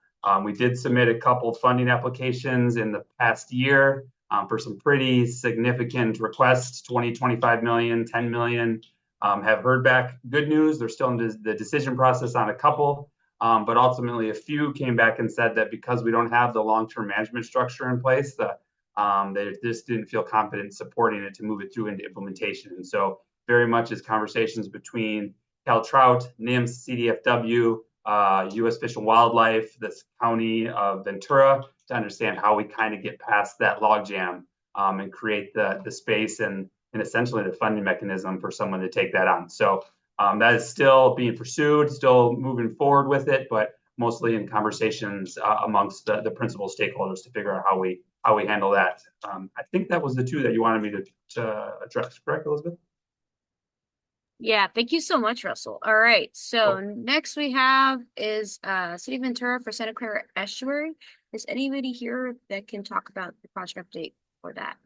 we did submit a couple funding applications in the past year for some pretty significant requests, 20, 25 million, 10 million. Have heard back good news. They're still in the decision process on a couple, but ultimately a few came back and said that because we don't have the long-term management structure in place, they just didn't feel confident supporting it to move it through into implementation. And so very much is conversations between Cal Trout, NMFS, CDFW, U.S. Fish and Wildlife, the county of Ventura, to understand how we kind of get past that logjam and create the space and essentially the funding mechanism for someone to take that on. So that is still being pursued, still moving forward with it, but mostly in conversations amongst the principal stakeholders to figure out how we handle that. I think that was the two that you wanted me to address, correct, Elizabeth? Yeah, thank you so much, Russell. All right, so Oh, next we have is City of Ventura for Santa Clara Estuary. Is anybody here that can talk about the project update for that?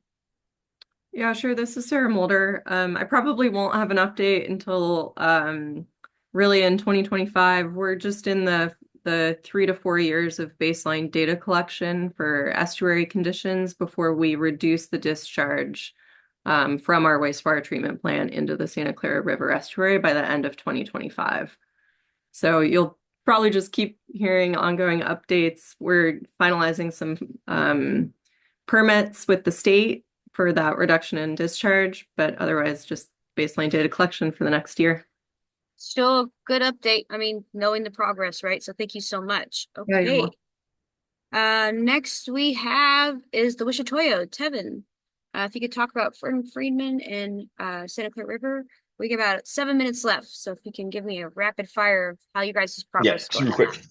Yeah, sure. This is Sarah Mulder. I probably won't have an update until really in 2025. We're just in the 3 to 4 years of baseline data collection for estuary conditions before we reduce the discharge from our wastewater treatment plant into the Santa Clara River estuary by the end of 2025. So you'll probably just keep hearing ongoing updates. We're finalizing some permits with the state for that reduction in discharge, but otherwise just baseline data collection for the next year. Still a good update. I mean, knowing the progress, right? So thank you so much. Yeah, you're Okay. welcome. Next we have is the Wishatoyo, Tevin. If you could talk about Fern Friedman and Santa Clara River. We have about 7 minutes left, so if you can give me a rapid fire of how you guys' yeah, progress going super on that. quick.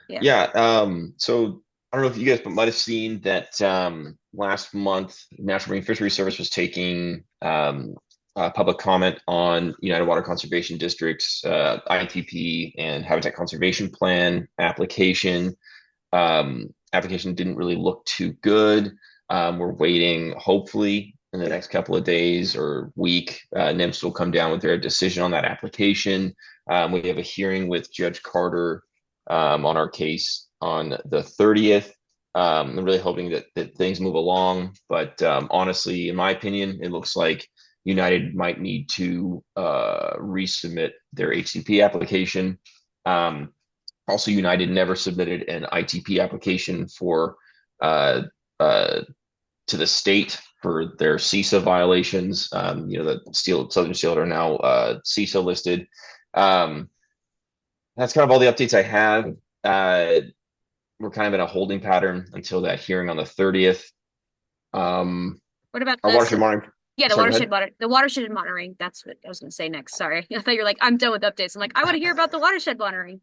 Yeah. Yeah. So I don't know if you guys might have seen that last month, National Marine Fisheries Service was taking public comment on United Water Conservation District's ITP and Habitat Conservation Plan application. Application didn't really look too good. We're waiting, hopefully, in the next couple of days or week. NMFS will come down with their decision on that application. We have a hearing with Judge Carter on our case on the 30th. I'm really hoping that things move along. But honestly, in my opinion, it looks like United might need to resubmit their HCP application. Also, United never submitted an ITP application for uh, to the state for their CISA violations. The Southern Steelhead are now CISA listed. That's kind of all the updates I have. We're kind of in a holding pattern until that hearing on the 30th. What about Our watershed monitoring. Yeah, Sorry, go ahead. the watershed monitoring. That's what I was going to say next. Sorry. I thought you're like, I'm done with updates. I'm like, I want to hear about the watershed monitoring.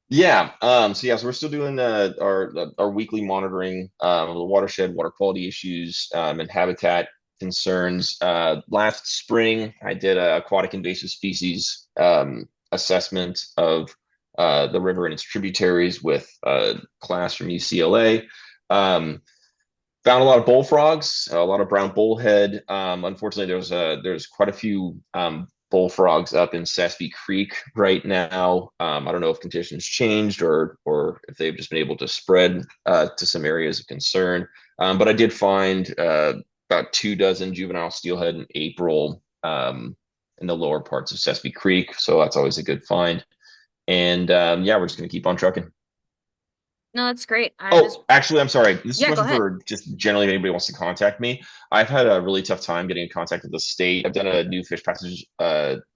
Yeah. So we're still doing our weekly monitoring of the watershed, water quality issues, and habitat concerns. Last spring, I did a aquatic invasive species assessment of the river and its tributaries with a class from UCLA. Found a lot of bullfrogs, a lot of brown bullhead. Unfortunately, there's quite a few bullfrogs up in Sespe Creek right now. I don't know if conditions changed or if they've just been able to spread to some areas of concern. But I did find about 24 juvenile steelhead in April in the lower parts of Sespe Creek, so that's always a good find. And we're just gonna keep on trucking. No, that's great. Oh, actually, I'm sorry. This is a Yeah, go question ahead. for just generally if anybody wants to contact me. I've had a really tough time getting in contact with the state. I've done a new fish passage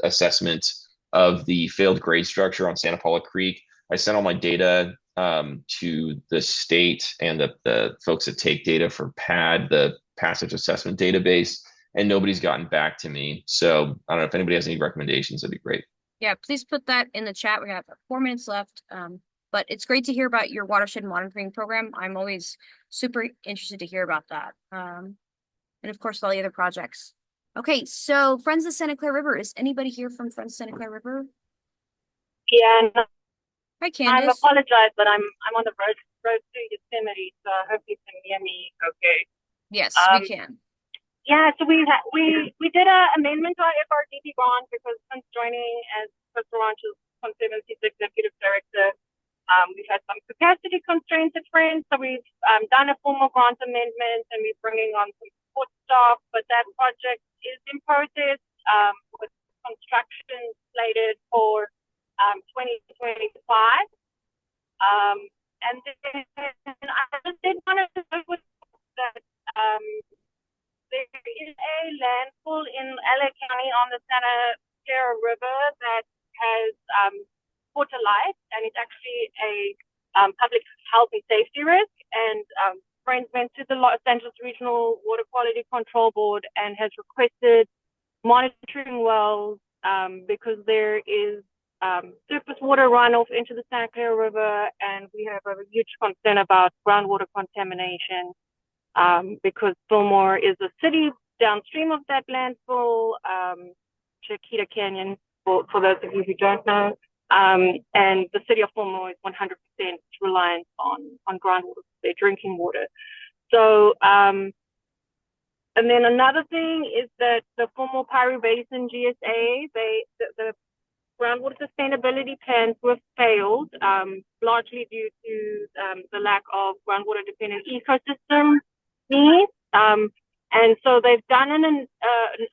assessment of the failed grade structure on Santa Paula Creek. I sent all my data to the state and the folks that take data for PAD, the passage assessment database, and nobody's gotten back to me. So I don't know if anybody has any recommendations. That'd be great. Yeah, please put that in the chat. We have 4 minutes left. But it's great to hear about your watershed monitoring program. I'm always super interested to hear about that. And of course, all the other projects. Okay, so Friends of Santa Clara River. Is anybody here from Friends of Santa Clara River? Yeah, no, Hi, I Candace. apologize, but I'm on the road to Yosemite, so I hope you can hear me okay. Yes, we can. Yeah, so we did an amendment to our FRDP grant because since joining as Coastal Ranch's Conservancy's executive director, we've had some capacity constraints at Friends, so we've done a formal grant amendment and we're bringing on some support staff, but that project is in process with construction slated for 2025. And then I just did want to note with that there is a landfill in LA County on the Santa Clara River that has water life, and it's actually a public health and safety risk. And Friends went to the Los Angeles Regional Water Quality Control Board and has requested monitoring wells because there is surface water runoff into the Santa Clara River, and we have a huge concern about groundwater contamination because Fillmore is a city downstream of that landfill, Chiquita Canyon, for those of you who don't know. And the city of Fillmore is 100% reliant on groundwater for their drinking water. So, and then another thing is that the Fillmore Pirate Basin GSA, the groundwater sustainability plans were failed, largely due to the lack of groundwater dependent ecosystem needs. And so they've done an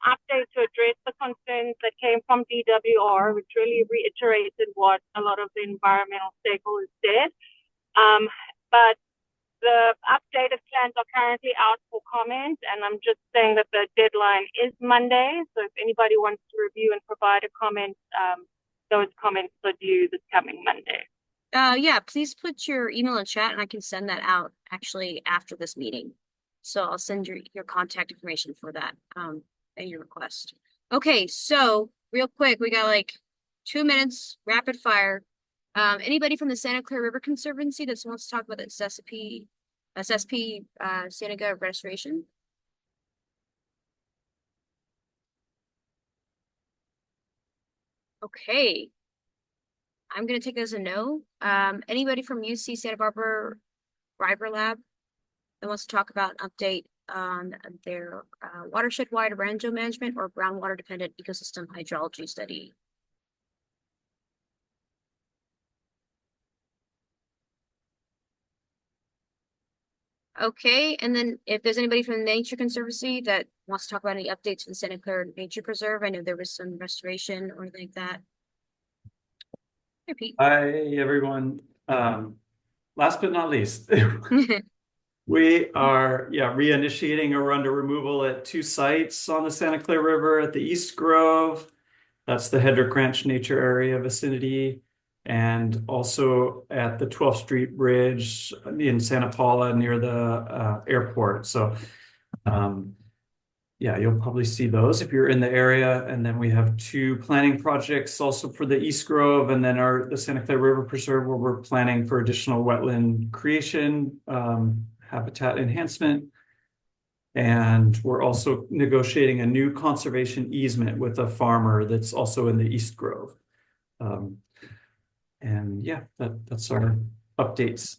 update to address the concerns that came from DWR, which really reiterated what a lot of the environmental stakeholders said. But the updated plans are currently out for comment, and I'm just saying that the deadline is Monday. So if anybody wants to review and provide a comment, those comments are due this coming Monday. Yeah, please put your email in chat and I can send that out actually after this meeting. So I'll send your contact information for that and your request. Okay, so real quick, we got like 2 minutes, rapid fire. Anybody from the Santa Clara River Conservancy that wants to talk about the SSP Cienega restoration? Okay. I'm going to take it as a no. Anybody from UC Santa Barbara River Lab that wants to talk about an update on their watershed-wide ranjo management or groundwater-dependent ecosystem hydrology study? Okay, and then if there's anybody from the Nature Conservancy that wants to talk about any updates for the Santa Clara Nature Preserve, I know there was some restoration or anything like that. Hey, Pete. Hi, everyone. Last but not least, we are reinitiating a run to removal at 2 sites on the Santa Clara River at the East Grove. That's the Hedrick Ranch Nature Area vicinity, and also at the 12th Street Bridge in Santa Paula near the airport. So yeah, you'll probably see those if you're in the area. And then we have 2 planning projects also for the East Grove, and then the Santa Clara River Preserve, where we're planning for additional wetland creation, habitat enhancement. And we're also negotiating a new conservation easement with a farmer that's also in the East Grove. And yeah, that's our updates.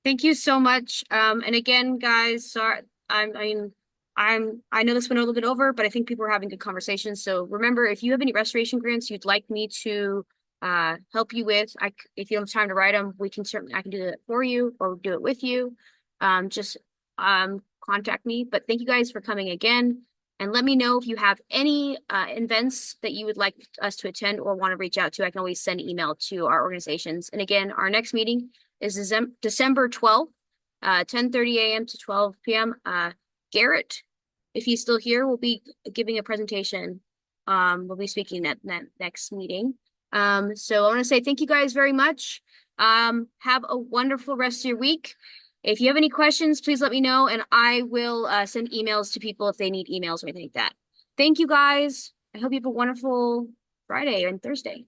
Thank you so much. And again, guys, sorry, I know this went a little bit over, but I think people are having good conversations. So remember, if you have any restoration grants you'd like me to help you with, if you don't have time to write them, I can do it for you or do it with you. Just contact me. But thank you guys for coming again. And let me know if you have any events that you would like us to attend or want to reach out to. I can always send email to our organizations. And again, our next meeting is December 12th, 10:30 a.m. to 12 p.m. Garrett, if he's still here, will be giving a presentation. We'll be speaking at that next meeting. So I want to say thank you guys very much. Have a wonderful rest of your week. If you have any questions, please let me know, and I will send emails to people if they need emails or anything like that. Thank you, guys. I hope you have a wonderful Friday and Thursday.